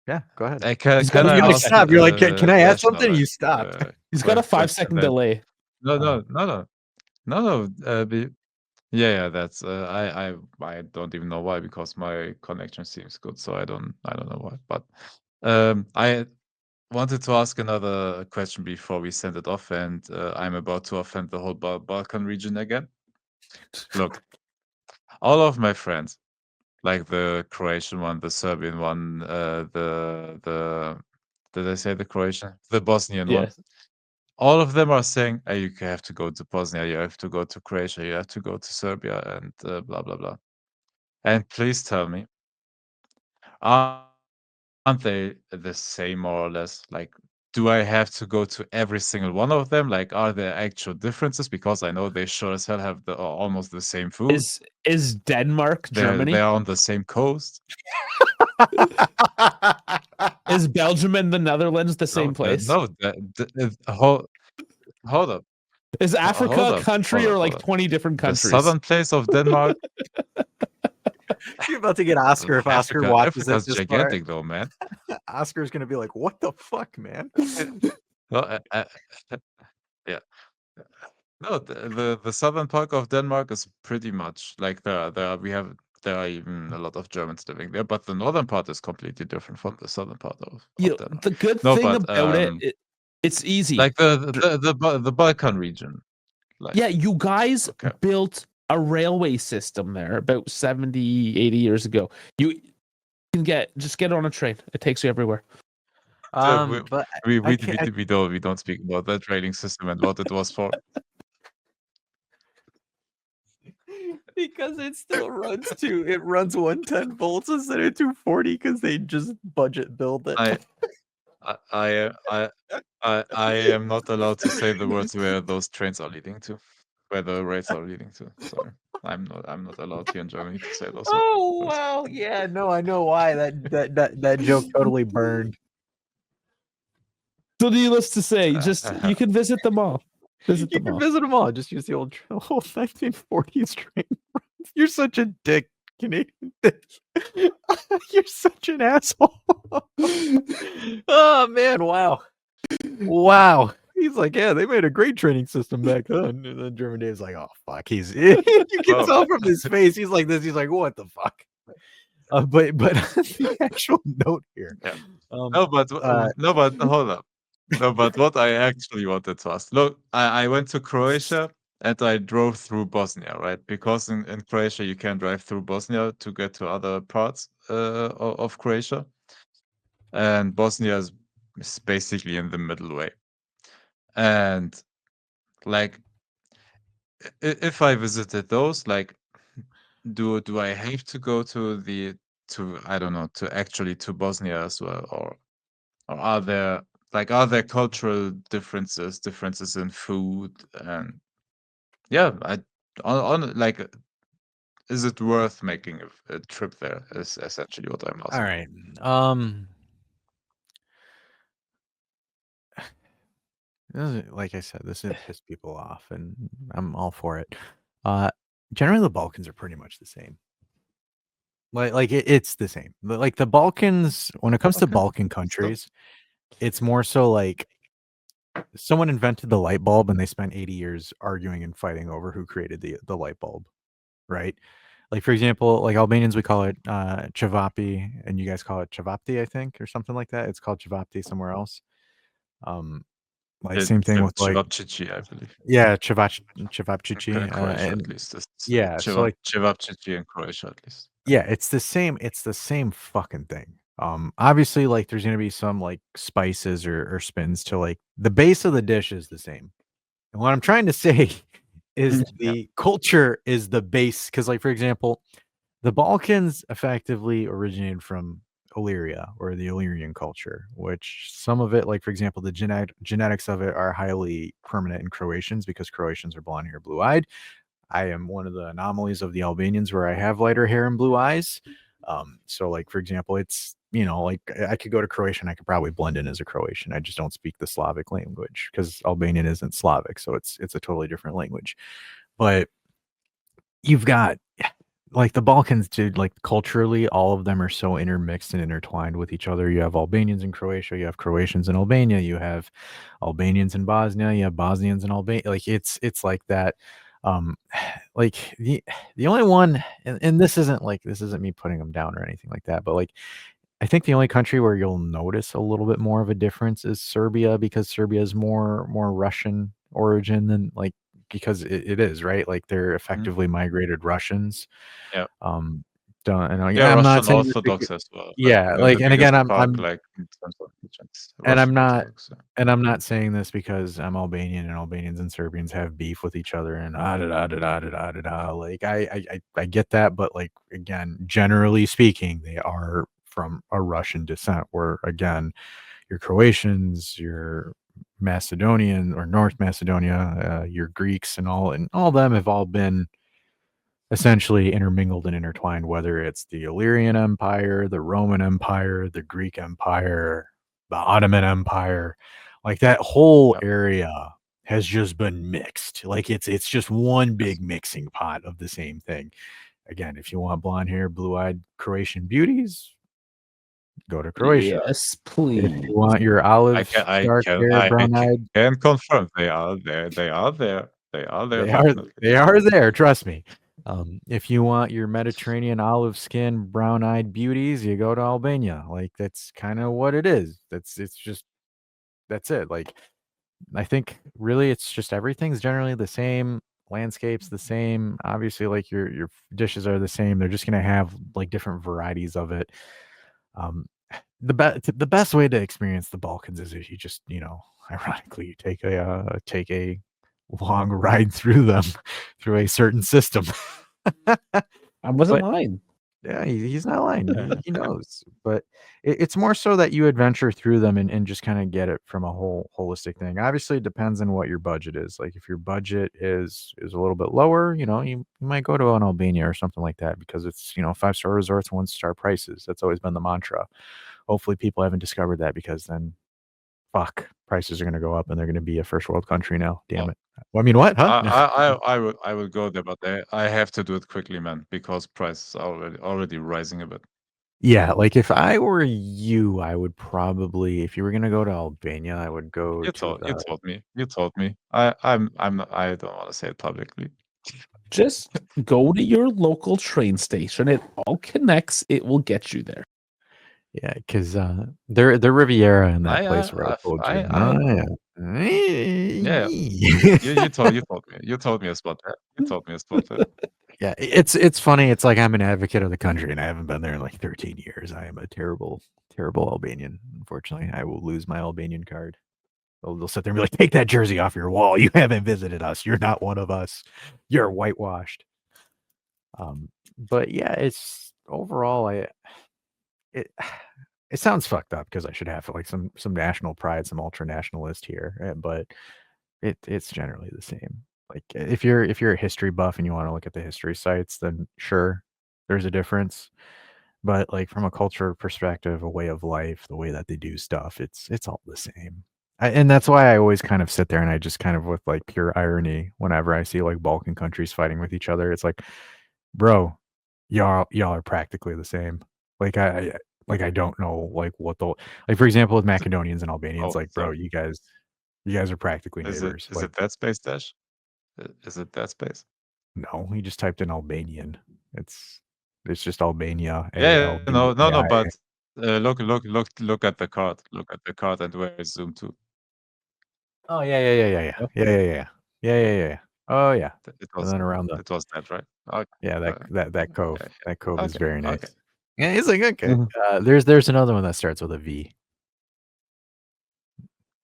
Yeah, go ahead. He's got a You like ask stop. You're like, can I ask Dash something? another You stopped. He's got a question 5-second that delay. no, that's I don't even know why, because my connection seems good, so I don't know why. But I wanted to ask another question before we send it off, and I'm about to offend the whole Balkan region again. Look, all of my friends, like the Croatian one, the Serbian one, did I say the Croatian? The Bosnian one. Yes. All of them are saying, "Hey, you have to go to Bosnia, you have to go to Croatia, you have to go to Serbia, and blah blah blah." And please tell me, aren't they the same more or less? Like do I have to go to every single one of them? Like, are there actual differences? Because I know they sure as hell have almost the same food. Is Denmark Germany? They're on the same coast. Is Belgium and the Netherlands the same place? No, hold up. Is Africa hold a up, country hold or up, like hold up. 20 different The countries? southern place of Denmark. You're about to get Oscar if Oscar watches Africa's this part. gigantic though, man. Oscar's gonna be like, "What the fuck, man?" Well, yeah. No, the southern part of Denmark is pretty much like there are even a lot of Germans living there, but the northern part is completely different from the southern part of Denmark. The good No, thing but about it's easy. like the Balkan region. Like, yeah, you guys okay. built a railway system there about 70, 80 years ago. You can just get on a train. It takes you everywhere. But We don't speak about that training system and what it was for. because it still runs it runs 110 volts instead of 240 because they just budget build it. I am not allowed to say the words where those trains are leading to, where the rails are leading to. Sorry, I'm not allowed here in Germany to say those. Oh words. wow, yeah, no, I know why that joke totally burned. So needless to say, just you can visit them all. You can visit them all. Just use the old 1940s train. You're such a dick, Canadian dick. You're such an asshole. Oh man, wow. He's like, yeah, they made a great training system back then. And then German Dave's like, oh fuck. You can tell from his face. He's like this. He's like, what the fuck? But the actual note here. Yeah. No, but hold up. No, but what I actually wanted to ask. Look, I went to Croatia and I drove through Bosnia, right? Because in Croatia you can drive through Bosnia to get to other parts of Croatia. And Bosnia is basically in the middle way. And like if I visited those, like do I have to go to I don't know, to Bosnia as well, or are there cultural differences in food, and yeah, like, is it worth making a trip there? Is essentially what I'm asking. All right. Like I said, this is gonna piss people off, and I'm all for it. Generally, the Balkans are pretty much the same. It's the same. Like the Balkans, when it comes to Okay. Balkan countries, it's more so like someone invented the light bulb, and they spent 80 years arguing and fighting over who created the light bulb, right? Like for example, like Albanians, we call it Chavapi, and you guys call it Chavapti, I think, or something like that. It's called Chavapti somewhere else. Like same thing with like Cevapcici, I believe. yeah, Cevapcici, In Croatia, and at least. yeah, so like Cevapcici in Croatia, at least. yeah, it's the same fucking thing. Obviously, like there's gonna be some like spices or spins to like the base of the dish is the same. And what I'm trying to say is the culture is the base, because like for example, the Balkans effectively originated from Illyria or the Illyrian culture, which some of it, like for example, the genetics of it are highly permanent in Croatians because Croatians are blonde hair, blue eyed. I am one of the anomalies of the Albanians where I have lighter hair and blue eyes. So like for example, it's like I could go to Croatia and I could probably blend in as a Croatian. I just don't speak the Slavic language because Albanian isn't Slavic, so it's a totally different language. But you've got like the Balkans, dude, like culturally, all of them are so intermixed and intertwined with each other. You have Albanians in Croatia, you have Croatians in Albania, you have Albanians in Bosnia, you have Bosnians in Albania. Like it's like that. Like the only one, and this isn't me putting them down or anything like that, but like I think the only country where you'll notice a little bit more of a difference is Serbia, because Serbia is more Russian origin than like, because it is, right? Like they're effectively migrated Russians. Yeah. I'm Russian not saying Orthodox as well. yeah, the like, and again, biggest I'm part, like in terms of regions, and I'm Russian not Orthodox, yeah. and I'm not saying this because I'm Albanian and Albanians and Serbians have beef with each other and like I get that, but like again, generally speaking, they are from a Russian descent, where again, your Croatians, your Macedonian or North Macedonia, your Greeks, and all of them have all been essentially intermingled and intertwined, whether it's the Illyrian Empire, the Roman Empire, the Greek Empire, the Ottoman Empire. Like that whole Yep. area has just been mixed. Like it's just one Yes. big mixing pot of the same thing. Again, if you want blonde hair, blue-eyed Croatian beauties, go to Croatia. Yes, If please. you want your olive, dark hair, brown-eyed, can confirm they are there. They are there. They are there. they are there. Trust me. If you want your Mediterranean olive skin, brown-eyed beauties, you go to Albania. Like that's kind of what it is. That's it. Like I think really it's just everything's generally the same. Landscape's the same. Obviously, like your dishes are the same. They're just gonna have like different varieties of it. The best way to experience the Balkans is if you just, ironically, you take a long ride through them through a certain system. I wasn't But lying. yeah, he's not lying. He knows. But it's more so that you adventure through them and just kind of get it from a whole holistic thing. Obviously, it depends on what your budget is. Like if your budget is a little bit lower, you might go to an Albania or something like that because it's 5-star resorts, 1-star prices. That's always been the mantra. Hopefully, people haven't discovered that because then, fuck, prices are going to go up and they're going to be a first world country now. Damn it. Well, I mean, what? Huh? I will go there, but I have to do it quickly, man, because prices are already rising a bit. Yeah, like if I were you, I would probably, if you were gonna go to Albania, I would go You to told the. you told me. I'm not, I don't want to say it publicly. Just go to your local train station. It all connects. It will get you there. Yeah, because the Riviera in that place where I told you. Yeah. You told me. You told me a spot there. You told me a spot there. Yeah, it's funny. It's like I'm an advocate of the country, and I haven't been there in like 13 years. I am a terrible, terrible Albanian. Unfortunately, I will lose my Albanian card. They'll sit there and be like, "Take that jersey off your wall. You haven't visited us. You're not one of us. You're whitewashed." But yeah, it's overall, it it sounds fucked up because I should have like some national pride, some ultra nationalist here, but it's generally the same. Like if you're a history buff and you want to look at the history sites, then sure, there's a difference. But like from a culture perspective, a way of life, the way that they do stuff, it's all the same. And that's why I always kind of sit there and I just kind of with like pure irony whenever I see like Balkan countries fighting with each other. It's like, bro, y'all are practically the same. Like I don't know like what the like for example with Macedonians and Albanians, Oh, like bro, sorry. you guys are practically Is neighbors. it Like Dead Space Dash? Is it Dead Space? no, he just typed in Albanian. It's just Albania. Yeah, no, ALBAI. but look at the card. Look at the card and where it's zoomed to. Oh yeah. Oh yeah. It And was then around the it was that, right? Okay. yeah that cove. Yeah, That cove is okay, very nice. okay. Yeah, he's like okay. Mhm. There's another one that starts with a V.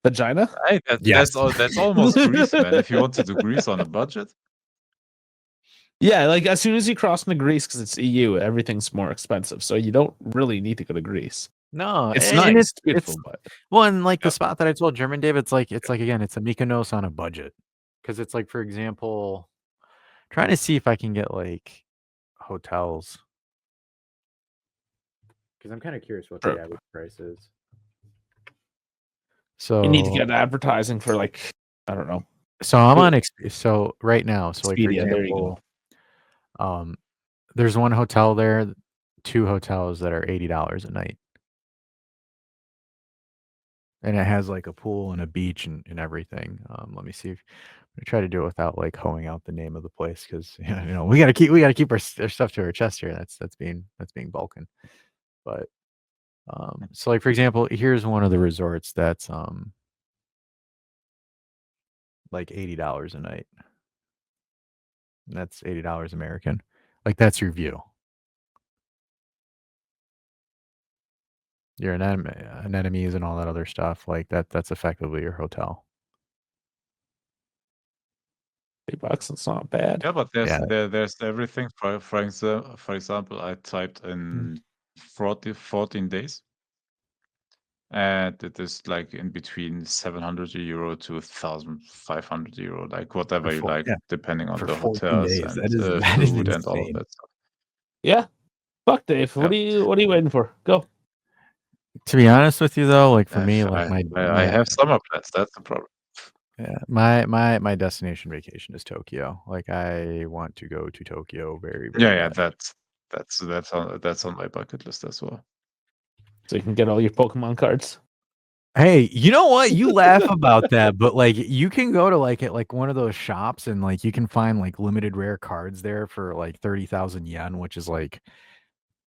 Vagina? Hey, Yes. that's almost Greece, man. If you want to do Greece on a budget, Yeah, like as soon as you cross into Greece, because it's EU, everything's more expensive. So you don't really need to go to Greece. No, It's and nice, it's beautiful, but well, and like the Yep. spot that I told German Dave, it's like again, it's a Mykonos on a budget. Because it's like, for example, trying to see if I can get like hotels. Because I'm kind of curious what True. the average price is. you need to So get advertising for like, I don't know. so I'm on so right now, so like for Expedia, there you go. example, there's one hotel there, 2 hotels that are $80 a night. And it has like a pool and a beach and everything. Let me see if I try to do it without like hoeing out the name of the place because we gotta keep our stuff to our chest here. That's being Balkan. But so like for example, here's one of the resorts that's like $80 a night. And that's $80 American. Like that's your view. Your anemones and all that other stuff. Like that's effectively your hotel. $3, it's not bad. yeah, but Yeah. there's everything. For example, I typed in 14 days. and it is like in between 700 euro to 1,500 euro, like whatever you like, Yeah, depending on for the 14 hotels days. and That is food and all of insane. that stuff. Yeah. Fuck, Dave. Yeah. What are you waiting for? Go. To be honest with you, though, like for me, I, like I have summer plans. That's the problem. yeah, my destination vacation is Tokyo. Like I want to go to Tokyo very, very Yeah, bad. that's on my bucket list as well. So you can get all your Pokemon cards. Hey, you know what? You laugh about that, but like you can go to like at like one of those shops and like you can find like limited rare cards there for like 30,000 yen, which is like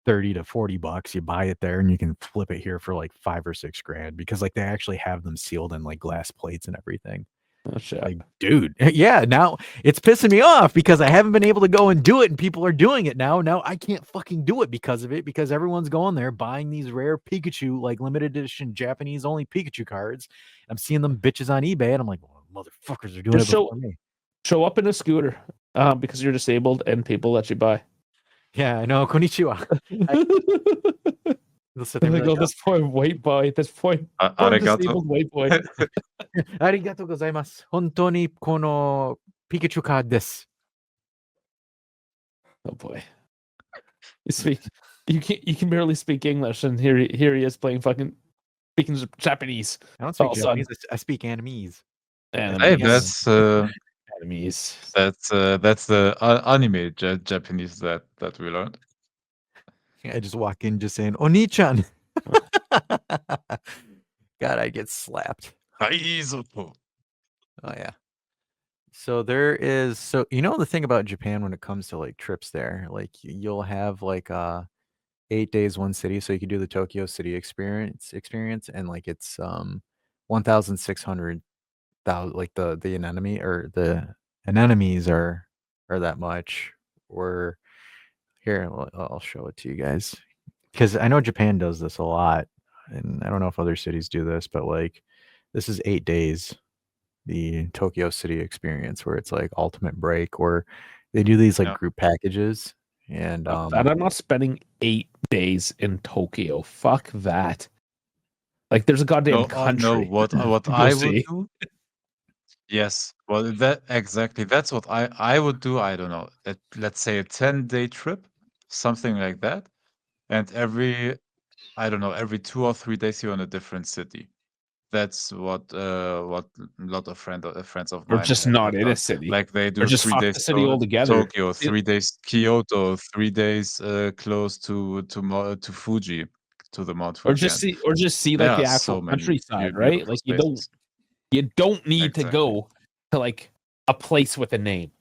30 to 40 bucks. You buy it there and you can flip it here for like 5 or 6 grand because like they actually have them sealed in like glass plates and everything. Oh shit. Like, dude, yeah, now it's pissing me off because I haven't been able to go and do it and people are doing it now. Now I can't fucking do it because of it because everyone's going there buying these rare Pikachu, like limited edition Japanese only Pikachu cards. I'm seeing them bitches on eBay and I'm like, well, motherfuckers are doing Just it before me. show up in a scooter because you're disabled and people let you buy. Yeah, I know. Konnichiwa. They'll sit there and be Like, like, oh, this poor white boy, this poor Arigato. disabled white boy. arigatou gozaimasu. Hontou ni kono Pikachu card desu. Oh boy. You can barely speak English, and here he is speaking Japanese. I don't speak All of a sudden. Japanese. I speak Animese. Hey, Enemies. that's the anime Japanese that we learned. I just walk in just saying Oni-chan. God, I get slapped. Aizopo. Oh yeah. So there is the thing about Japan when it comes to like trips there, like you'll have like 8 days, one city. So you can do the Tokyo City experience and like it's 1,600 like the anemone or the anemones are that much. Or here, I'll show it to you guys. Because I know Japan does this a lot, and I don't know if other cities do this, but like this is 8 days, the Tokyo City experience, where it's like ultimate break, or they do these like Yeah. group packages, and And I'm not spending 8 days in Tokyo. Fuck that. Like, there's a goddamn country. No, what to I go would see. do. Yes, well, that's what I would do. I don't know. Let's say a 10-day trip, something like that, and every 2 or 3 days you're in a different city. That's what a lot of friends of Or mine just have not in a done. city. Like they Or do just 3 fuck days the city altogether. Tokyo, 3 days Kyoto, 3 days close to Fuji, to the Mount Or Fuji. just see There like the are actual so many countryside, right? beautiful Like spaces. you don't need to Exactly. go to like a place with a name.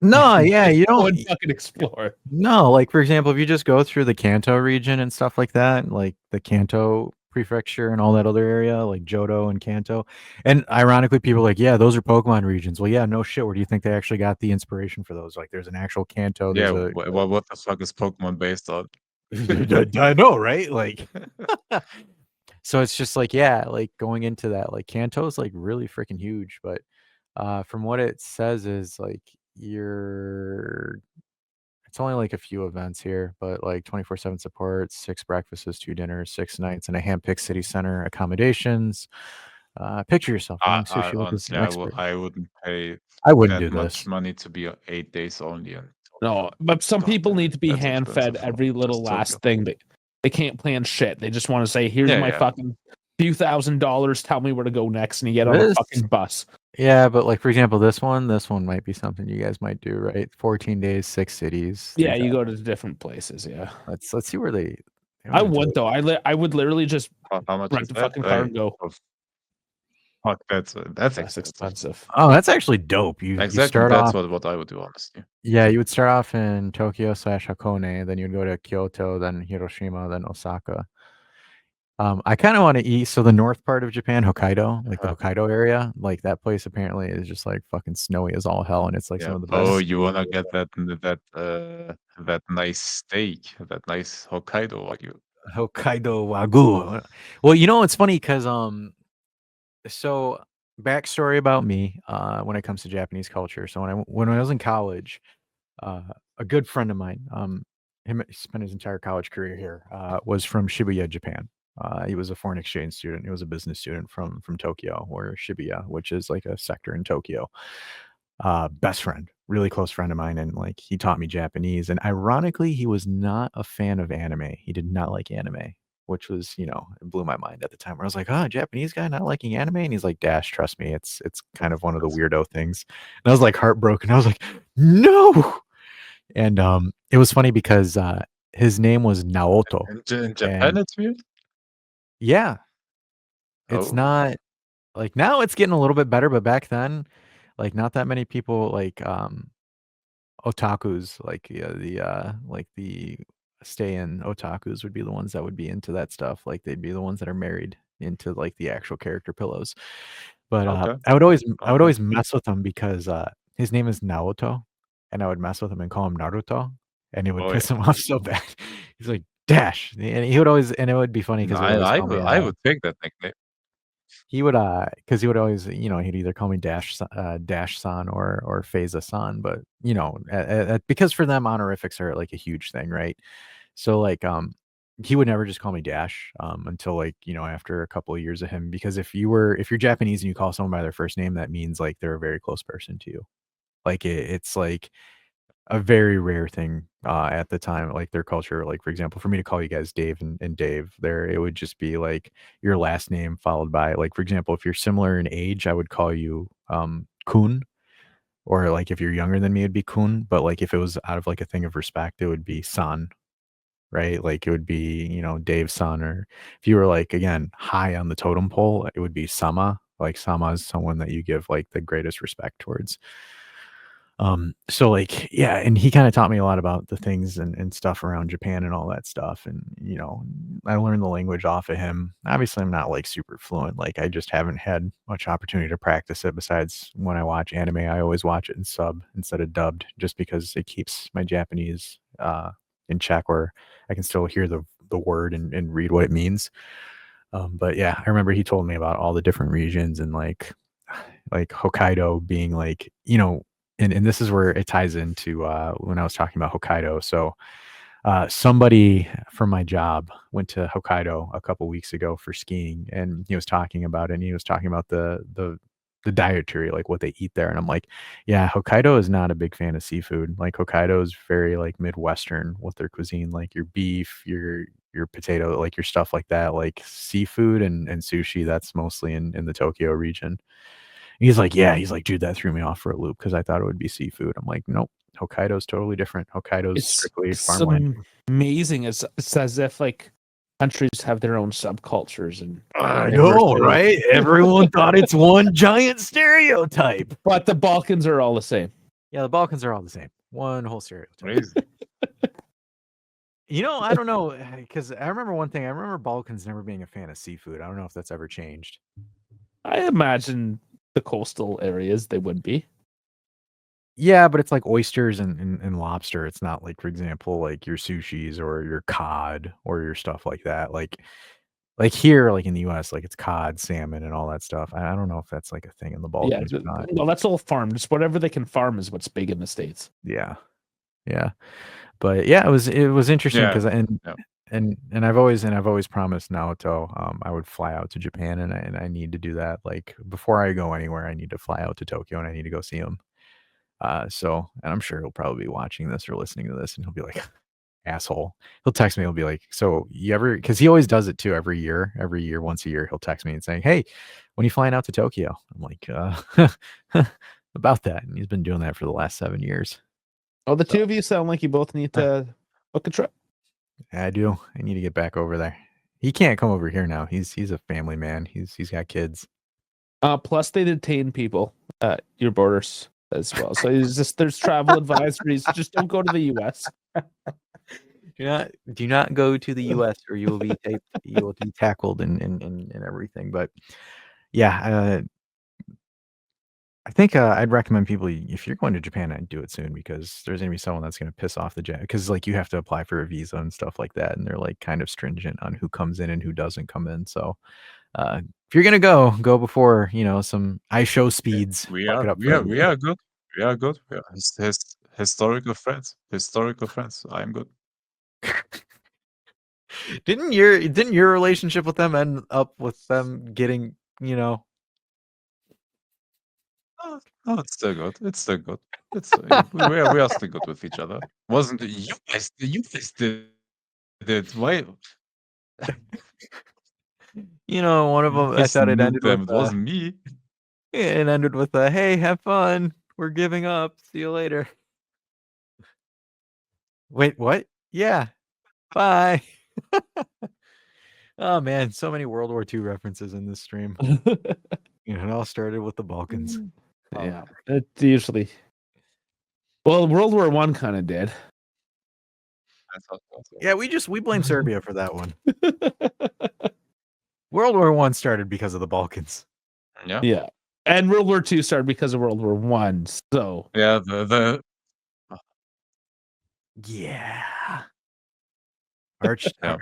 no, yeah, you Go don't. and fucking explore. No, like for example, if you just go through the Kanto region and stuff like that, like the Kanto prefecture and all that other area, like Johto and Kanto, and ironically, people are like, yeah, those are Pokemon regions. Well, yeah, no shit. Where do you think they actually got the inspiration for those? Like, there's an actual Kanto. Yeah, There's what the fuck is Pokemon based on? I know, right? Like, so it's just like, yeah, like going into that, like Kanto is like really freaking huge, but from what it says is like it's only like a few events here, but like 24/7 support, 6 breakfasts, 2 dinners, 6 nights, and a hand-picked city center accommodations. Picture yourself eating sushi with this Honestly, expert. I wouldn't pay I wouldn't that do much this. money to be 8 days only in No, but some God people damn it, need to be that's hand fed expensive for every little just last Tokyo. thing. They can't plan shit. They just want to say, "Here's Yeah, my yeah. fucking few $1,000s. Tell me where to go next," and you get on a This- fucking bus. Yeah, but like for example, this one might be something you guys might do, right? 14 days, 6 cities. Yeah, you go to different places. Yeah, Let's see where they I would though. I would literally just How much rent is the that? fucking car and go. Fuck, that's That's expensive. expensive. Oh, that's actually dope. You Exactly, start that's off. what I would do, honestly. Yeah, you would start off in Tokyo / Hakone, then you'd go to Kyoto, then Hiroshima, then Osaka. I kind of want to eat. So the north part of Japan, Hokkaido, like the Hokkaido area, like that place apparently is just like fucking snowy as all hell, and it's like some Yeah. of the best. Oh, you wanna get that nice steak, that nice Hokkaido Wagyu. Hokkaido Wagyu. Well, you know it's funny because so backstory about me when it comes to Japanese culture. So when I was in college, a good friend of mine, he spent his entire college career here, was from Shibuya, Japan. He was a foreign exchange student. He was a business student from Tokyo, or Shibuya, which is like a sector in Tokyo. Best friend, really close friend of mine, and like he taught me Japanese. And ironically, he was not a fan of anime. He did not like anime, which was, it blew my mind at the time. Where I was like, "Oh, Japanese guy not liking anime," and he's like, "Dash, trust me, it's kind of one of the weirdo things." And I was like heartbroken. I was like, "No!" And it was funny because his name was Naoto. In Japan, And it's weird. yeah, it's Oh, not like now it's getting a little bit better, but back then, like not that many people like otakus, like the stay-in otakus would be the ones that would be into that stuff. Like they'd be the ones that are married into like the actual character pillows. But okay. I would always Okay. mess with him because his name is Naoto, and I would mess with him and call him Naruto, and it would Oh piss yeah. him off so bad. He's like Dash, and he would always, and it would be funny because he would always call me. I would take that nickname. He would, because he would always, he'd either call me Dash-san or Phasa-san, but, because for them, honorifics are, like, a huge thing, right? So, like, he would never just call me Dash, until, like, after a couple of years of him, because if you're Japanese and you call someone by their first name, that means, like, they're a very close person to you. Like, it's, like, a very rare thing, at the time, like, their culture, like, for example, for me to call you guys Dave and Dave, there it would just be, like, your last name followed by like, for example, if you're similar in age, I would call you, Kun, or, like, if you're younger than me, it'd be Kun, but, like, if it was out of, like, a thing of respect, it would be San, right? Like, it would be, Dave-san, or if you were, like, again, high on the totem pole, it would be Sama, like, Sama is someone that you give, like, the greatest respect towards. So like, yeah, and he kind of taught me a lot about the things and stuff around Japan and all that stuff. And, I learned the language off of him. Obviously, I'm not like super fluent. Like I just haven't had much opportunity to practice it. Besides when I watch anime, I always watch it in sub instead of dubbed, just because it keeps my Japanese in check, where I can still hear the word and read what it means. But yeah, I remember he told me about all the different regions, and like Hokkaido being like, and this is where it ties into when I was talking about Hokkaido. So somebody from my job went to Hokkaido a couple weeks ago for skiing, and he was talking about it, and he was talking about the dietary, like what they eat there. And I'm like, yeah, Hokkaido is not a big fan of seafood. Like Hokkaido is very like Midwestern with their cuisine, like your beef, your potato, like your stuff like that, like seafood and sushi. That's mostly in the Tokyo region. He's like, yeah, he's like, dude, that threw me off for a loop because I thought it would be seafood. I'm like, nope, Hokkaido's totally different. Hokkaido's strictly farmland. Amazing. It's as if like countries have their own subcultures, and I know, right? Everyone thought it's one giant stereotype. But the Balkans are all the same. Yeah, the Balkans are all the same. One whole stereotype. Crazy. I don't know, because I remember one thing. I remember Balkans never being a fan of seafood. I don't know if that's ever changed. I imagine the coastal areas they would be. Yeah, but it's like oysters and lobster. It's not like, for example, like your sushis or your cod or your stuff like that. Like here, like in the US, like it's cod, salmon, and all that stuff. I don't know if that's like a thing in the Balkans or not. Well, that's all farmed. Just whatever they can farm is what's big in the States. Yeah. But yeah, it was interesting because and I've always promised Naoto I would fly out to Japan, and I need to do that. Like before I go anywhere, I need to fly out to Tokyo, and I need to go see him. And I'm sure he'll probably be watching this or listening to this, and he'll be like, asshole. He'll text me. He'll be like, so you ever, because he always does it too every year, once a year, he'll text me and saying, hey, when are you flying out to Tokyo? I'm like, about that. And he's been doing that for the last 7 years. Oh, the two of you sound like you both need to book a trip. I do. I need to get back over there. He can't come over here now. He's a family man. He's got kids. Plus they detain people at your borders as well. So there's travel advisories. Just don't go to the US. Do not go to the US, or you will be tackled and everything. But yeah, I think I'd recommend people, if you're going to Japan, I'd do it soon, because there's gonna be someone that's gonna piss off the jet, because like you have to apply for a visa and stuff like that, and they're like kind of stringent on who comes in and who doesn't come in. So if you're gonna go before some ISO speeds. We are good. We are good. We are historical friends. I'm good. Didn't your relationship with them end up with them getting, Oh, it's still good. It's still good. We are still good with each other. Wasn't you guys did it? Why? one of You them, I guys thought it nuked ended with them. It wasn't me. hey, have fun. We're giving up. See you later. Wait, what? Yeah. Bye. Oh man, so many World War II references in this stream. It all started with the Balkans. Yeah, it's usually. Well, World War One kind of did. Yeah, we blame Serbia for that one. World War I started because of the Balkans. Yeah. Yeah, and World War Two started because of World War One. So Yeah. The Yeah. Arch. Yeah.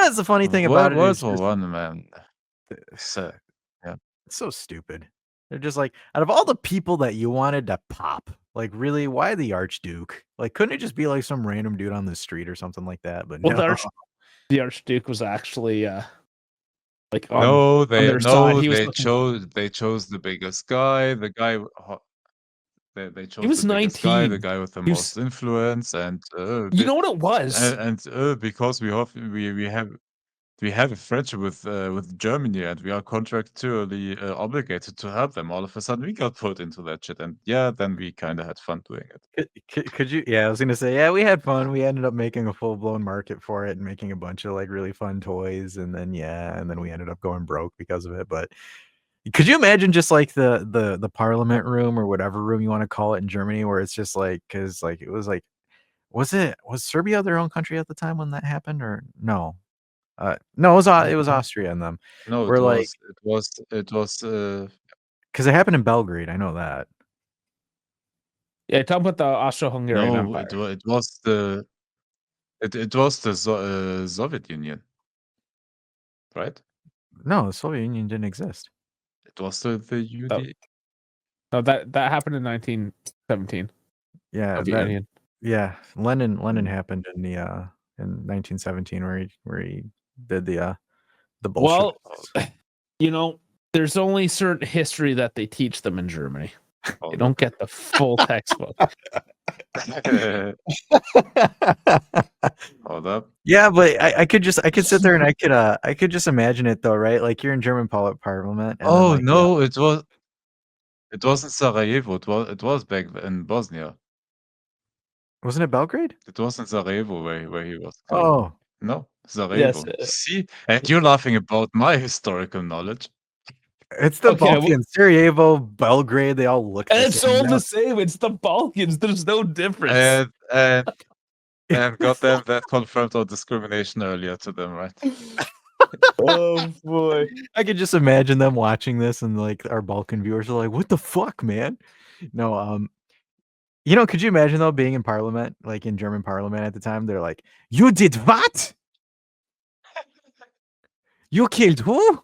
That's the funny thing about it World is War just, One, man. So, yeah. it's so stupid. They're just like, out of all the people that you wanted to pop, like really, why the Archduke? Like, couldn't it just be like some random dude on the street or something like that? But well, no. the Archduke was actually like on No, their side. He was they chose the biggest guy. The guy they chose was the biggest guy, 19. the guy with the He was- most influence, and You know what it was? because we have a friendship with Germany, and we are contractually obligated to help them. All of a sudden, we got put into that shit, and yeah, then we kind of had fun doing it. Could you? Yeah, I was gonna say, yeah, we had fun. We ended up making a full blown market for it and making a bunch of like really fun toys, and then we ended up going broke because of it. But could you imagine just like the parliament room or whatever room you want to call it in Germany, where it's just like, because like it was like, was Serbia their own country at the time when that happened, or no? No, it was Austria and them. No, We're like, it was because it happened in Belgrade. I know that. Yeah, talking about the Austro-Hungarian no, Empire. it was the Soviet Union, right? No, the Soviet Union didn't exist. It was the UD. No, that happened in 1917. Yeah, Soviet Union. yeah. Lenin happened in the in 1917 where he did the bullshit. Well, there's only certain history that they teach them in Germany. They Hold don't up. get the full textbook. Hold up. Yeah, but I could sit there and I could just imagine it though, right? Like you're in German parliament. And Oh then, like, no, it wasn't Sarajevo. It was back in Bosnia. wasn't it Belgrade? It wasn't Sarajevo where he was killed. Oh, No, Sarajevo. Yes. See, and you're laughing about my historical knowledge. it's the Okay, well- Balkans. Sarajevo, Belgrade, they all look the And it's same. all No. the same. It's the Balkans. There's no difference. And goddamn, that confirmed our discrimination earlier to them, right? Oh boy. I could just imagine them watching this and like our Balkan viewers are like, "What the fuck, man?" No, could you imagine though being in parliament, like in German parliament at the time? They're like, "You did what? You killed who?"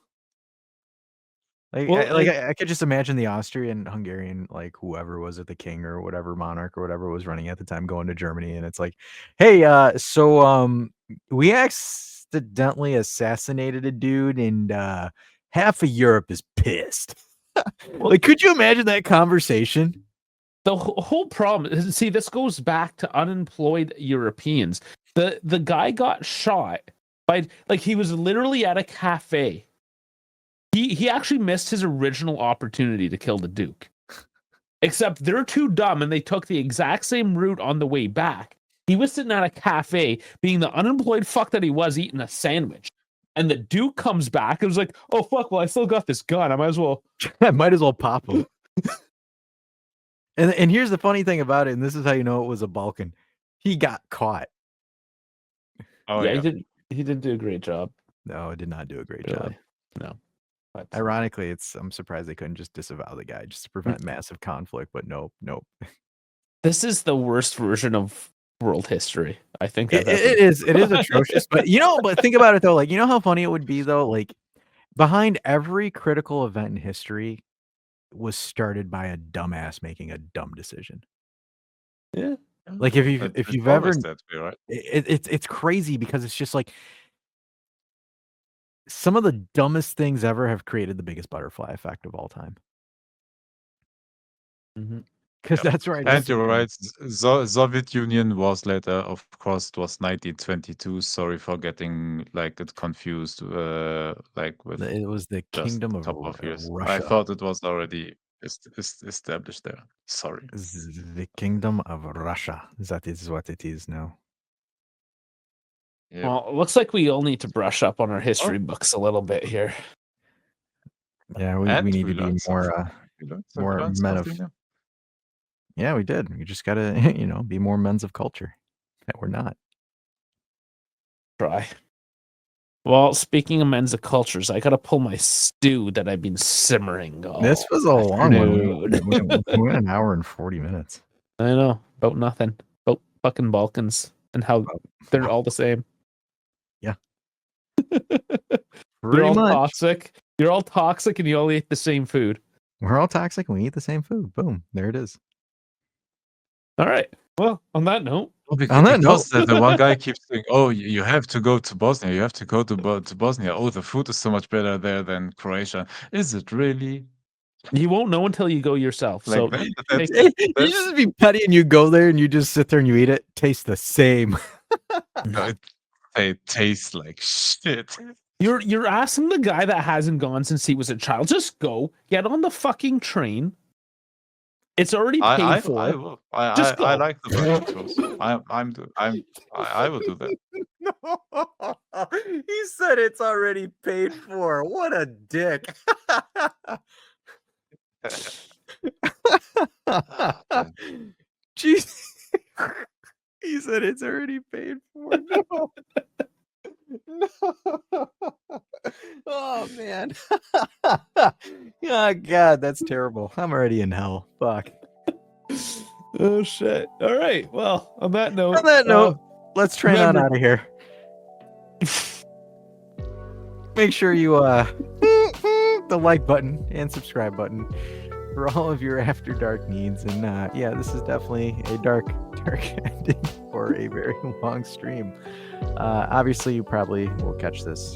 Like, Well, I could just imagine the Austrian, Hungarian, like whoever was it, the king or whatever monarch or whatever was running at the time, going to Germany, and it's like, "Hey, so we accidentally assassinated a dude, and half of Europe is pissed." Like, could you imagine that conversation? the whole problem is, see, this goes back to unemployed Europeans. The guy got shot by, like, he was literally at a cafe. He actually missed his original opportunity to kill the Duke. Except they're too dumb and they took the exact same route on the way back. He was sitting at a cafe, being the unemployed fuck that he was, eating a sandwich. And the Duke comes back and was like, "Oh fuck, well I still got this gun. I might as well pop him." And here's the funny thing about it, and this is how you know it was a Balkan. He got caught. Oh yeah, yeah. he didn't do a great job. No, it did not do a great Really. job. No. But Ironically, I'm surprised they couldn't just disavow the guy just to prevent massive conflict, but nope. this is the worst version of world history, I think. It is atrocious, but think about it though. Like, you know how funny it would be though? Like, behind every critical event in history was started by a dumbass making a dumb decision. Yeah. Like, if you've It's ever, always that way, right? it's crazy because it's just like some of the dumbest things ever have created the biggest butterfly effect of all time. Mhm. Because Yeah. that's right. And you're right. Soviet Union was later, of course, it was 1922. Sorry for getting like it confused, like with It was the just Kingdom the of top of years. I Russia. thought it was already established there. Sorry. The Kingdom of Russia. That is what it is now. Yeah. Well, it looks like we all need to brush up on our history books a little bit here. Yeah, we And need we to be learned something. more We learned more men of. something new. Yeah, we did. We just gotta, be more men's of culture. That we're not. Try. Well, speaking of men's of cultures, I gotta pull my stew that I've been simmering all This was a long one. afternoon. We went an hour and 40 minutes. I know, about nothing. About fucking Balkans and how they're all the same. Yeah. You're Pretty all much. toxic. You're all toxic and you all eat the same food. We're all toxic and we eat the same food. Boom. There it is. All right. Well, on that note, On that Because note, the one guy keeps saying, "Oh, you have to go to Bosnia. You have to go to Bosnia. Oh, the food is so much better there than Croatia." Is it really? you won't know until you go yourself. Like So that- take- that's- you just be petty and you go there and you just sit there and you eat it. Tastes the same. No, it tastes like shit. you're asking the guy that hasn't gone since he was a child. Just go. Get on the fucking train. It's already paid I for. will. Just I go. like the budget tours. I will do that. No, he said it's already paid for. What a dick. Jeez. He said it's already paid for. No. No. Oh man. Oh god, that's terrible. I'm already in hell. Fuck. Oh shit. All right. Well, on that note. On that note, let's train on out of here. Make sure you the like button and subscribe button for all of your after dark needs. And yeah, this is definitely a dark ending for a very long stream. Obviously, you probably will catch this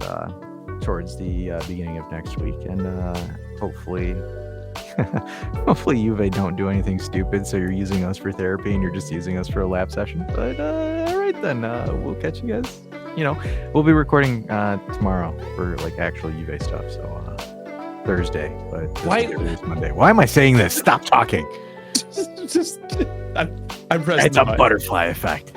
towards the beginning of next week, and hopefully Juve don't do anything stupid, so you're using us for therapy and you're just using us for a lab session. But all right then, we'll catch you guys. We'll be recording tomorrow for like actual Juve stuff, so Thursday. But this Why- is Monday. Why am I saying this? Stop talking. I'm pressing It's a the button. butterfly effect.